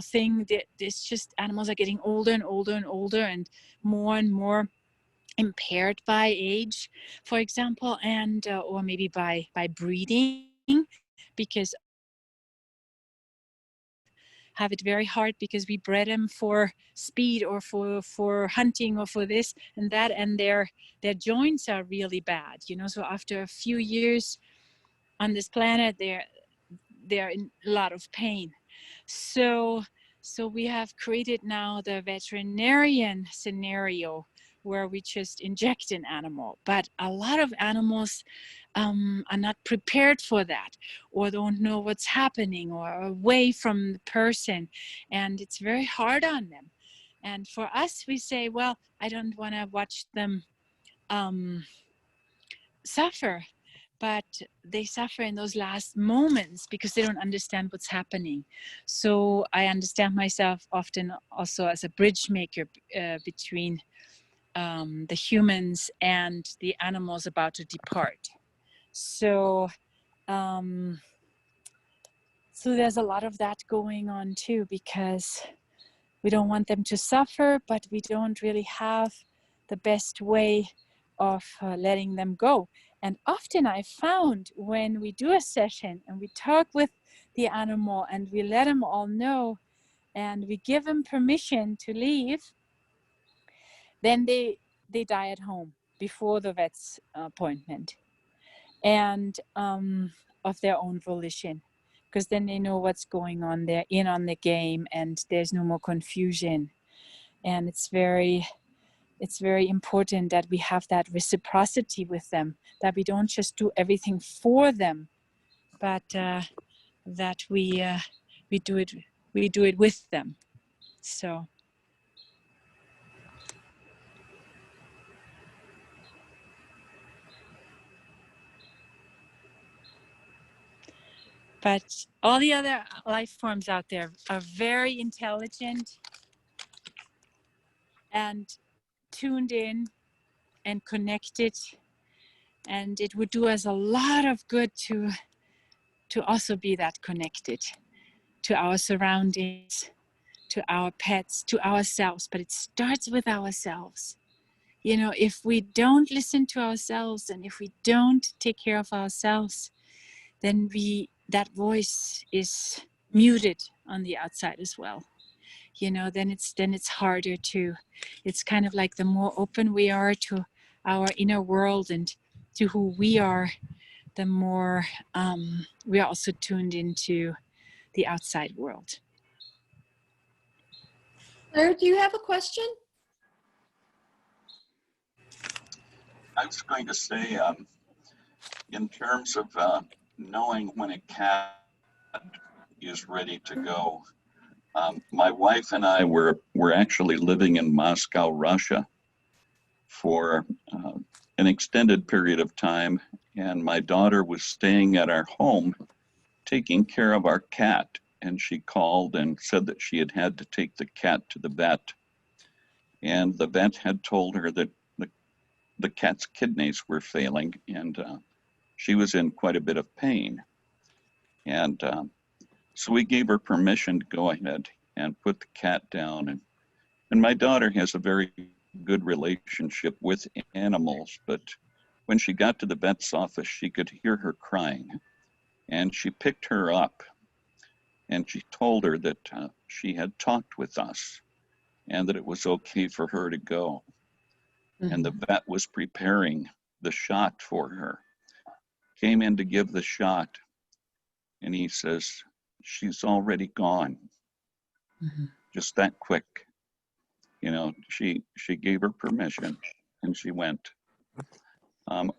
thing. It's just animals are getting older and older and older, and more impaired by age, for example, and or maybe by breeding, because have it very hard because we bred them for speed or for hunting or for this and that, and their joints are really bad, so after a few years on this planet, they're in a lot of pain. So we have created now the veterinarian scenario, where we just inject an animal. But a lot of animals are not prepared for that, or don't know what's happening, or are away from the person, and it's very hard on them. And for us, we say, well, I don't want to watch them suffer, but they suffer in those last moments because they don't understand what's happening. So I understand myself often also as a bridge maker between the humans and the animals about to depart. So there's a lot of that going on too, because we don't want them to suffer, but we don't really have the best way of letting them go. And often I found, when we do a session and we talk with the animal and we let them all know and we give them permission to leave, then they die at home before the vet's appointment, and of their own volition, because then they know what's going on. They're in on the game, and there's no more confusion. And it's very important that we have that reciprocity with them, that we don't just do everything for them, but that we do it with them. So but all the other life forms out there are very intelligent and tuned in and connected, and it would do us a lot of good to also be that connected to our surroundings, to our pets, to ourselves. But it starts with ourselves. If we don't listen to ourselves, and if we don't take care of ourselves, then that voice is muted on the outside as well. you know, then it's harder to, it's kind of like the more open we are to our inner world and to who we are, the more we are also tuned into the outside world. Claire, do you have a question? I was going to say, in terms of knowing when a cat is ready to go, my wife and I were actually living in Moscow, Russia for an extended period of time, and my daughter was staying at our home taking care of our cat, and she called and said that she had to take the cat to the vet, and the vet had told her that the cat's kidneys were failing, and she was in quite a bit of pain. And so we gave her permission to go ahead and put the cat down. And my daughter has a very good relationship with animals, but when she got to the vet's office, she could hear her crying. And she picked her up and she told her that she had talked with us and that it was okay for her to go. And the vet was preparing the shot for her, came in to give the shot, and he says, she's already gone. Just that quick. You know, she gave her permission and she went.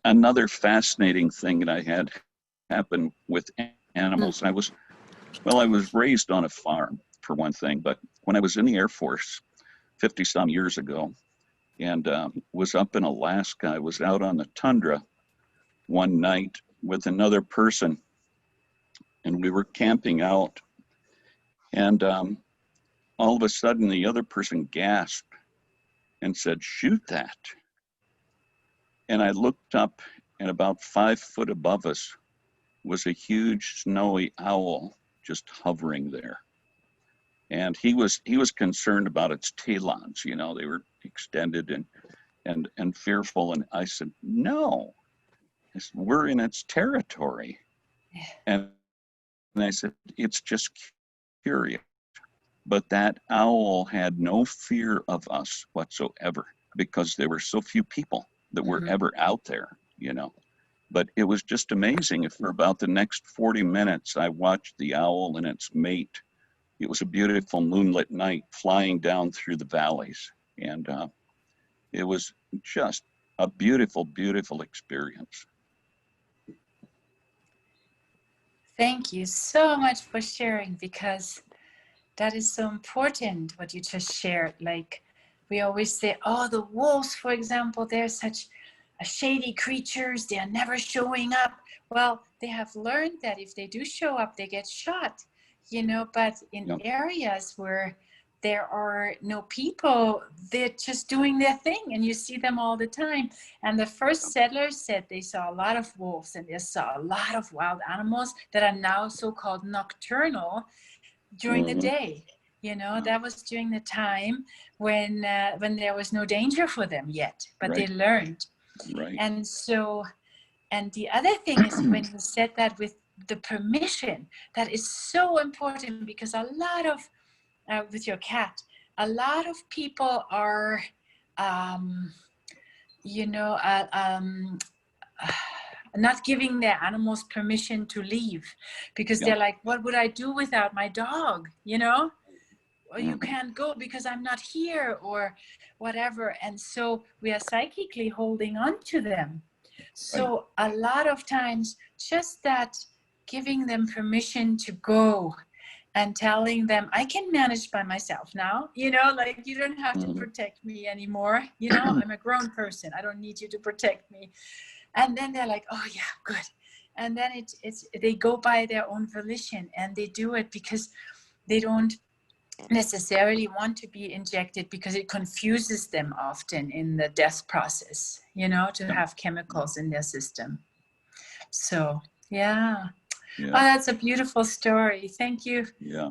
Another fascinating thing that I had happen with animals, I was raised on a farm for one thing, but when I was in the Air Force 50 some years ago, and was up in Alaska. I was out on the tundra one night with another person, and we were camping out, and all of a sudden the other person gasped and said, "Shoot that." And I looked up, and about 5 foot above us was a huge snowy owl just hovering there. And he was concerned about its talons, you know, they were extended and fearful. And I said, "No, we're in its territory." And I said, "It's just curious." But that owl had no fear of us whatsoever because there were so few people that were ever out there, you know. But it was just amazing. For about the next 40 minutes, I watched the owl and its mate. It was a beautiful moonlit night flying down through the valleys. And it was just a beautiful, beautiful experience. Thank you so much for sharing, because that is so important what you just shared. Like, we always say, oh, the wolves, for example, they're such shady creatures, they are never showing up. Well, they have learned that if they do show up, they get shot, you know. But in areas where there are no people, they're just doing their thing, and you see them all the time. And the first settlers said they saw a lot of wolves, and they saw a lot of wild animals that are now so-called nocturnal during the day. You know, that was during the time when there was no danger for them yet, but they learned. And so, and the other thing is when you said that with the permission, that is so important, because a lot of, with your cat, a lot of people are, you know, not giving their animals permission to leave, because they're like, what would I do without my dog, you know? Or you can't go because I'm not here, or whatever. And so we are psychically holding on to them. So a lot of times, just that giving them permission to go and telling them, I can manage by myself now, you know, like, you don't have to protect me anymore. You know, I'm a grown person. I don't need you to protect me. And then they're like, oh yeah, good. And then they go by their own volition, and they do it because they don't necessarily want to be injected, because it confuses them often in the death process, you know, to have chemicals in their system. So yeah. Oh, that's a beautiful story. Thank you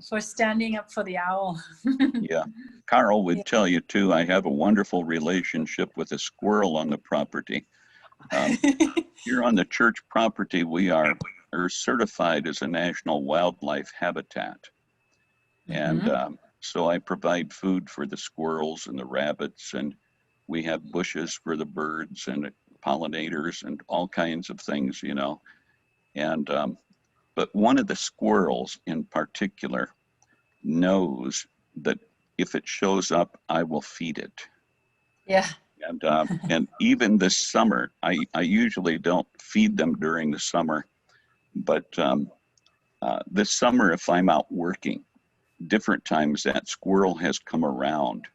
for standing up for the owl. Carl would tell you too, I have a wonderful relationship with a squirrel on the property. Here on the church property, we are certified as a national wildlife habitat. And So I provide food for the squirrels and the rabbits, and we have bushes for the birds and pollinators and all kinds of things, you know. And but one of the squirrels in particular knows that if it shows up, I will feed it. Yeah. And even this summer, I usually don't feed them during the summer, but this summer, if I'm out working, different times that squirrel has come around,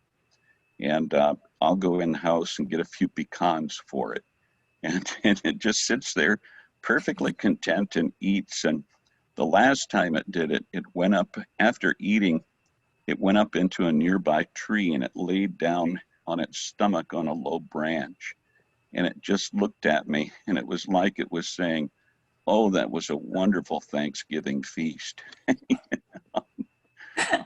and I'll go in the house and get a few pecans for it, and it just sits there perfectly content and eats. And the last time it did it, it went up after eating. It went up into a nearby tree and it laid down on its stomach on a low branch. And it just looked at me, and it was like it was saying, "Oh, that was a wonderful Thanksgiving feast."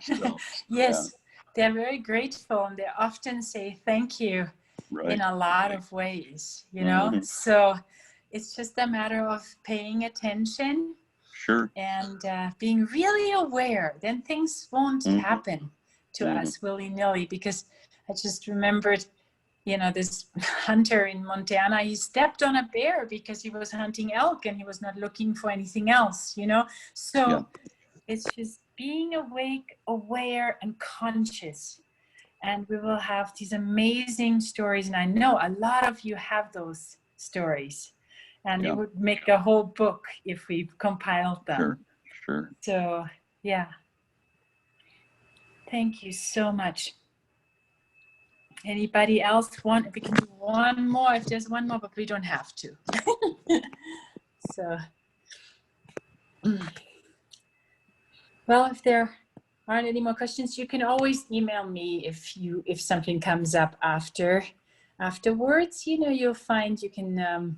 So, Yes, they're very grateful and they often say thank you right. in a lot of ways, you know? So it's just a matter of paying attention. Sure. And being really aware, then things won't happen to us willy-nilly. Because I just remembered, you know, this hunter in Montana, he stepped on a bear because he was hunting elk and he was not looking for anything else, you know. So it's just being awake, aware, and conscious. And we will have these amazing stories. And I know a lot of you have those stories. And it would make a whole book if we compiled them. Sure. So, yeah. Thank you so much. Anybody else want? We can do one more if there's one more, but we don't have to. So, well, if there aren't any more questions, you can always email me if something comes up afterwards. You know, you'll find you can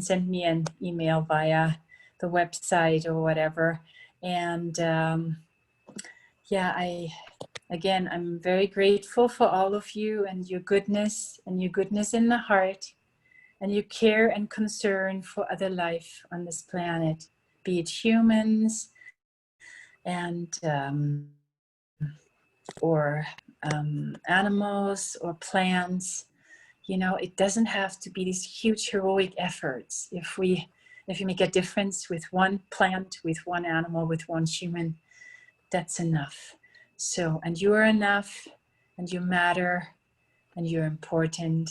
send me an email via the website or whatever. And I'm very grateful for all of you and your goodness in the heart and your care and concern for other life on this planet, be it humans and or animals or plants. You know, it doesn't have to be these huge heroic efforts. If we make a difference with one plant, with one animal, with one human, that's enough. So, and you are enough, and you matter, and you're important.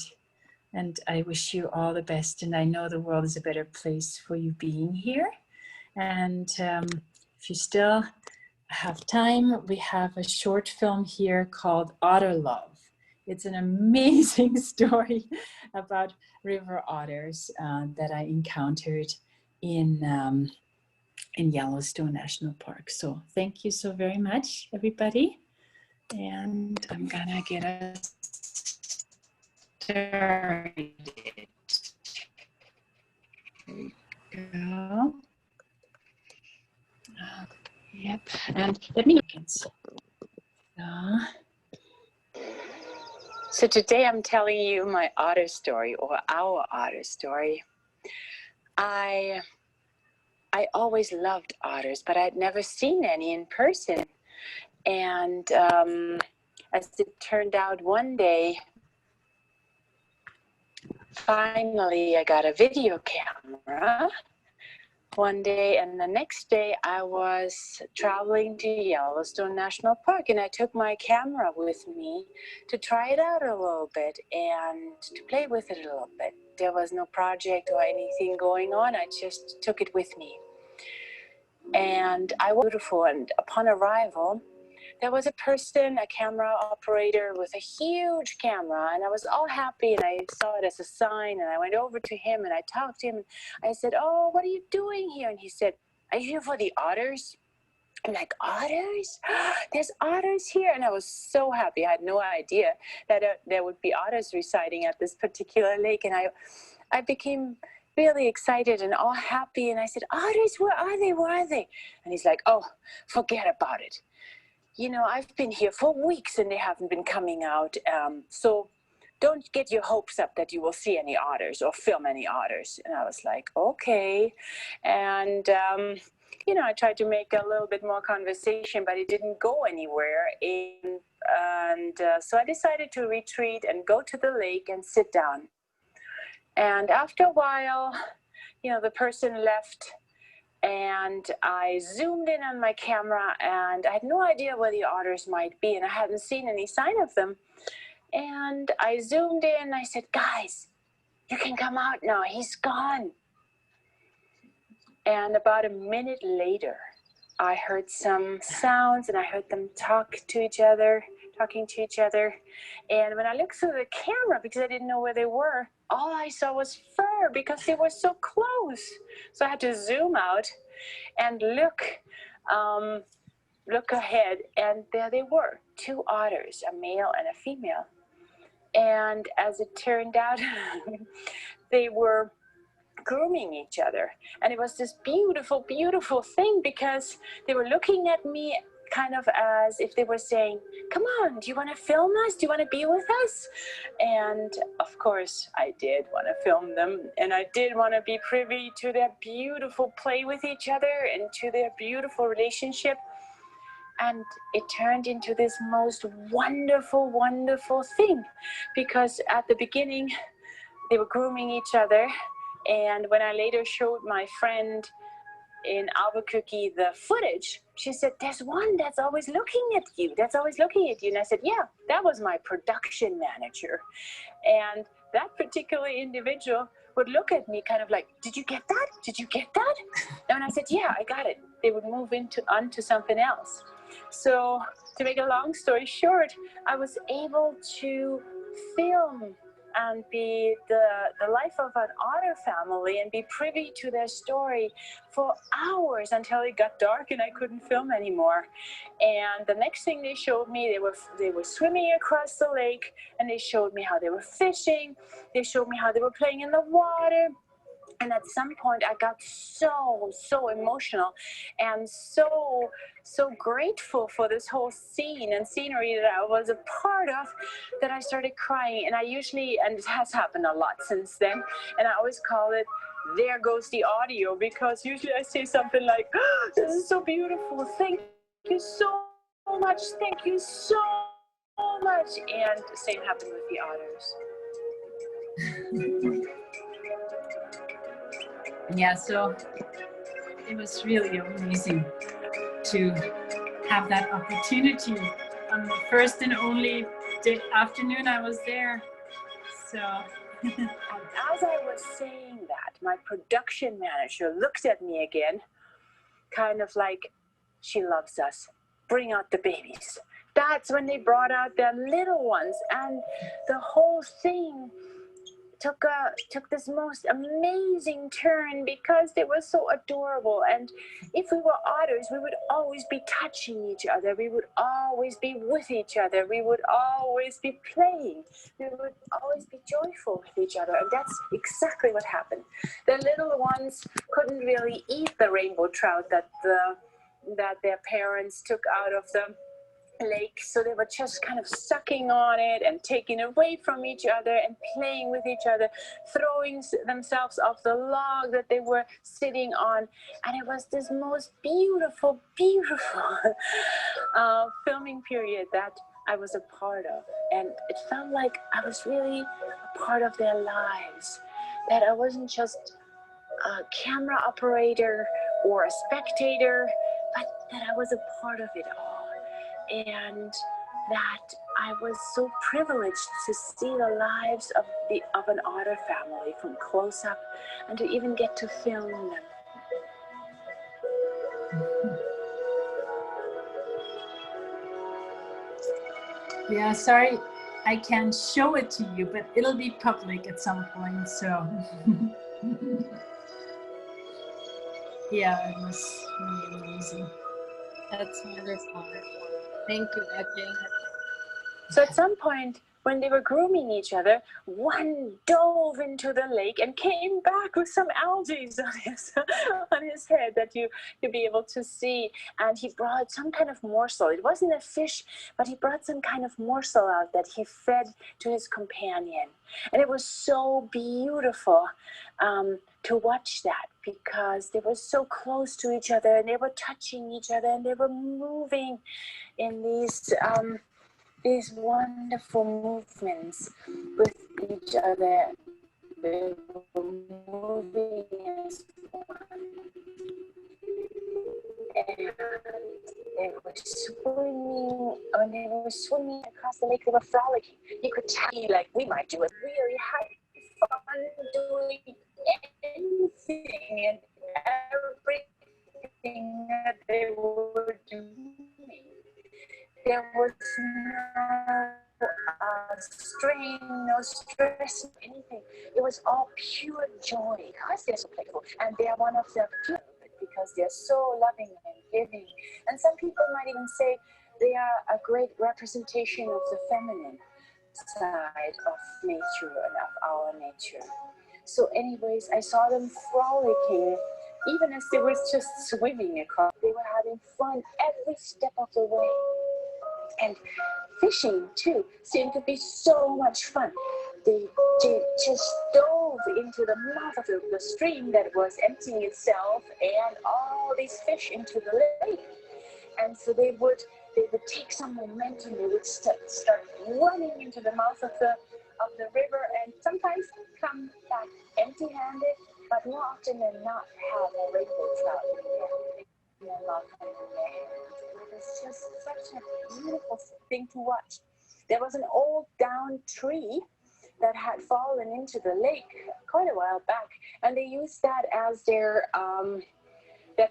And I wish you all the best. And I know the world is a better place for you being here. And if you still have time, we have a short film here called Otter Love. It's an amazing story about river otters that I encountered in Yellowstone National Park. So thank you so very much, everybody. And I'm gonna get us started. There we go. Yep, and let me So today I'm telling you my otter story, or our otter story. I always loved otters, but I'd never seen any in person. And as it turned out, one day, finally I got a video camera one day, and the next day I was traveling to Yellowstone National Park, and I took my camera with me to try it out a little bit and to play with it a little bit. There was no project or anything going on. I just took it with me. And I was beautiful, and upon arrival, there was a person, a camera operator with a huge camera, and I was all happy, and I saw it as a sign, and I went over to him and I talked to him, and I said, "Oh, what are you doing here?" And he said, "Are you here for the otters?" I'm like, "Otters? There's otters here?" And I was so happy. I had no idea that there would be otters residing at this particular lake, and I became really excited and all happy, and I said, "Otters, where are they? Where are they?" And he's like, "Oh, forget about it. You know, I've been here for weeks and they haven't been coming out. So don't get your hopes up that you will see any otters or film any otters." And I was like, okay. And you know, I tried to make a little bit more conversation, but it didn't go anywhere. So I decided to retreat and go to the lake and sit down. And after a while, you know, the person left, and I zoomed in on my camera, and I had no idea where the otters might be, and I hadn't seen any sign of them. And I zoomed in, I said, guys, you can come out now, he's gone. And about a minute later, I heard some sounds, and I heard them talking to each other. And when I looked through the camera, because I didn't know where they were, all I saw was fur because they were so close. So I had to zoom out and look ahead, and there they were, 2 otters, a male and a female. And as it turned out, they were grooming each other. And it was this beautiful, beautiful thing, because they were looking at me kind of as if they were saying, come on, do you want to film us? Do you want to be with us? And of course I did want to film them, and I did want to be privy to their beautiful play with each other and to their beautiful relationship. And it turned into this most wonderful, wonderful thing, because at the beginning they were grooming each other. And when I later showed my friend in Albuquerque the footage, she said, there's one that's always looking at you. And I said, yeah, that was my production manager. And that particular individual would look at me kind of like, did you get that? And I said, yeah, I got it. They would move onto something else. So to make a long story short, I was able to film and be the life of an otter family and be privy to their story for hours until it got dark and I couldn't film anymore. And the next thing they showed me, they were swimming across the lake, and they showed me how they were fishing. They showed me how they were playing in the water. And at some point I got so emotional and so grateful for this whole scene and scenery that I was a part of, that I started crying. And I usually, and it has happened a lot since then, and I always call it, there goes the audio, because usually I say something like, oh, this is so beautiful, thank you so much, thank you so much. And the same happened with the otters. Yeah, so it was really amazing to have that opportunity on the first and only afternoon I was there. So and as I was saying that, my production manager looked at me again, kind of like, she loves us, bring out the babies. That's when they brought out their little ones, and the whole thing took this most amazing turn, because they were so adorable. And if we were otters, we would always be touching each other, we would always be with each other, we would always be playing, we would always be joyful with each other. And that's exactly what happened. The little ones couldn't really eat the rainbow trout that their parents took out of the lake, so they were just kind of sucking on it and taking away from each other and playing with each other, throwing themselves off the log that they were sitting on. And it was this most beautiful filming period that I was a part of, and it felt like I was really a part of their lives, that I wasn't just a camera operator or a spectator, but that I was a part of it all. And that I was so privileged to see the lives of an otter family from close up, and to even get to film them. yeah, sorry I can't show it to you, but it'll be public at some point. So yeah, it was really amazing. That's wonderful. Thank you, Elke. So at some point, when they were grooming each other, one dove into the lake and came back with some algae on his head that you'd be able to see. And he brought some kind of morsel. It wasn't a fish, but he brought some kind of morsel out that he fed to his companion. And it was so beautiful to watch that, because they were so close to each other, and they were touching each other, and they were moving in these wonderful movements with each other. They were moving as one. And they were swimming. When they were swimming across the lake, they were frolicking. You could tell, like we might do it, really having fun doing anything and everything that they were doing. There was no strain, no stress, anything. It was all pure joy, because they're so playful, and they are one of the few, because they're so loving and giving. And some people might even say they are a great representation of the feminine side of nature and of our nature. So anyways, I saw them frolicking, even as they were just swimming across. They were having fun every step of the way. And fishing too seemed to be so much fun. They just dove into the mouth of the stream that was emptying itself, and all these fish into the lake. And so they would take some momentum. They would start running into the mouth of the river, and sometimes come back empty-handed, but more often than not have a rainbow trout in their mouth. It was just such a beautiful thing to watch. There was an old down tree that had fallen into the lake quite a while back, and they used that as their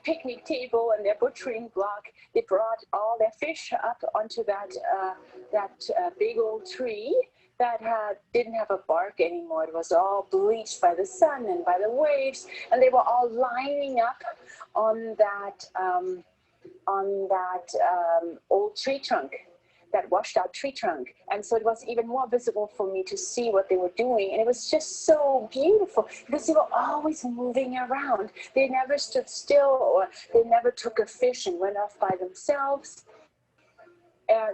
picnic table and their butchering block. They brought all their fish up onto that big old tree that didn't have a bark anymore. It was all bleached by the sun and by the waves, and they were all lining up on that old tree trunk, that washed out tree trunk. And so it was even more visible for me to see what they were doing. And it was just so beautiful, because they were always moving around. They never stood still, or they never took a fish and went off by themselves.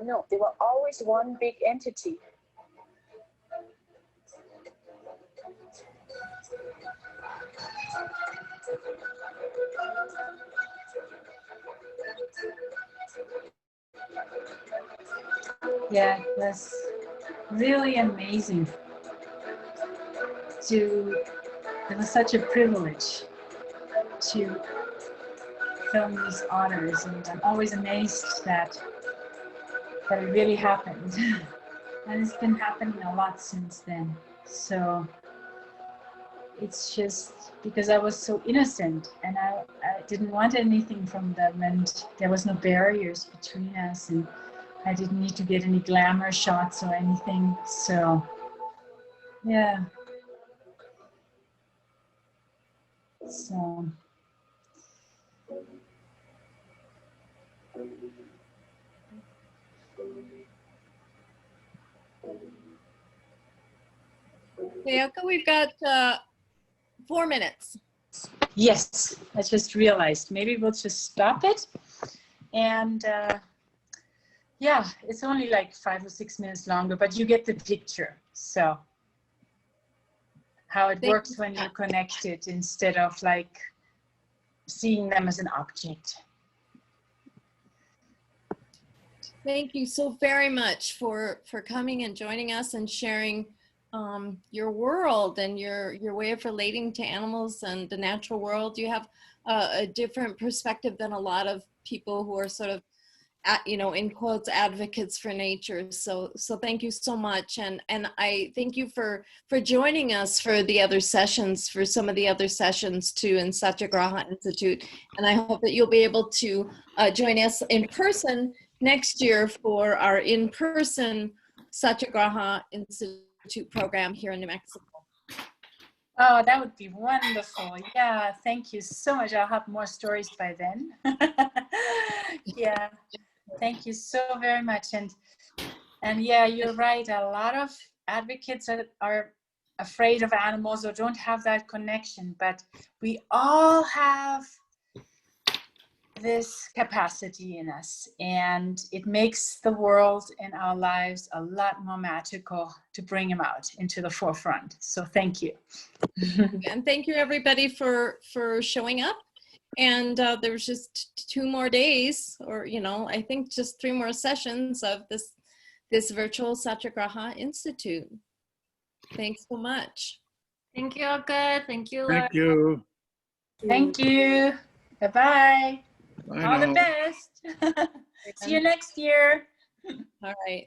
No, they were always one big entity. Yeah, that's really amazing. It was such a privilege to film these otters, and I'm always amazed that it really happened. And it's been happening a lot since then. So it's just because I was so innocent, and I didn't want anything from them, and there was no barriers between us, and I didn't need to get any glamour shots or anything. So yeah. So Okay, Elke, we've got 4 minutes. yes, I just realized maybe we'll just stop it. And yeah, it's only like 5 or 6 minutes longer, but you get the picture. So how it works when you're connected, instead of like seeing them as an object. Thank you so very much for coming and joining us and sharing your world and your way of relating to animals and the natural world. You have a different perspective than a lot of people who are sort of, in quotes, advocates for nature. So thank you so much, and I thank you for joining us for the other sessions, for some of the other sessions too in Satyagraha Institute. And I hope that you'll be able to join us in person next year for our in-person Satyagraha Institute program here in New Mexico. Oh, that would be wonderful. Yeah, thank you so much. I'll have more stories by then. Yeah, thank you so very much. And And yeah, you're right. A lot of advocates are afraid of animals or don't have that connection, but we all have this capacity in us, and it makes the world and our lives a lot more magical to bring them out into the forefront. So thank you. And thank you everybody for showing up. And there's just 2 more days, or I think just 3 more sessions of this virtual Satyagraha Institute. Thanks so much. Thank you, Elke. Thank you, Laura. Thank you. Thank you. Bye-bye. Bye All the now. best. See you next year. All right.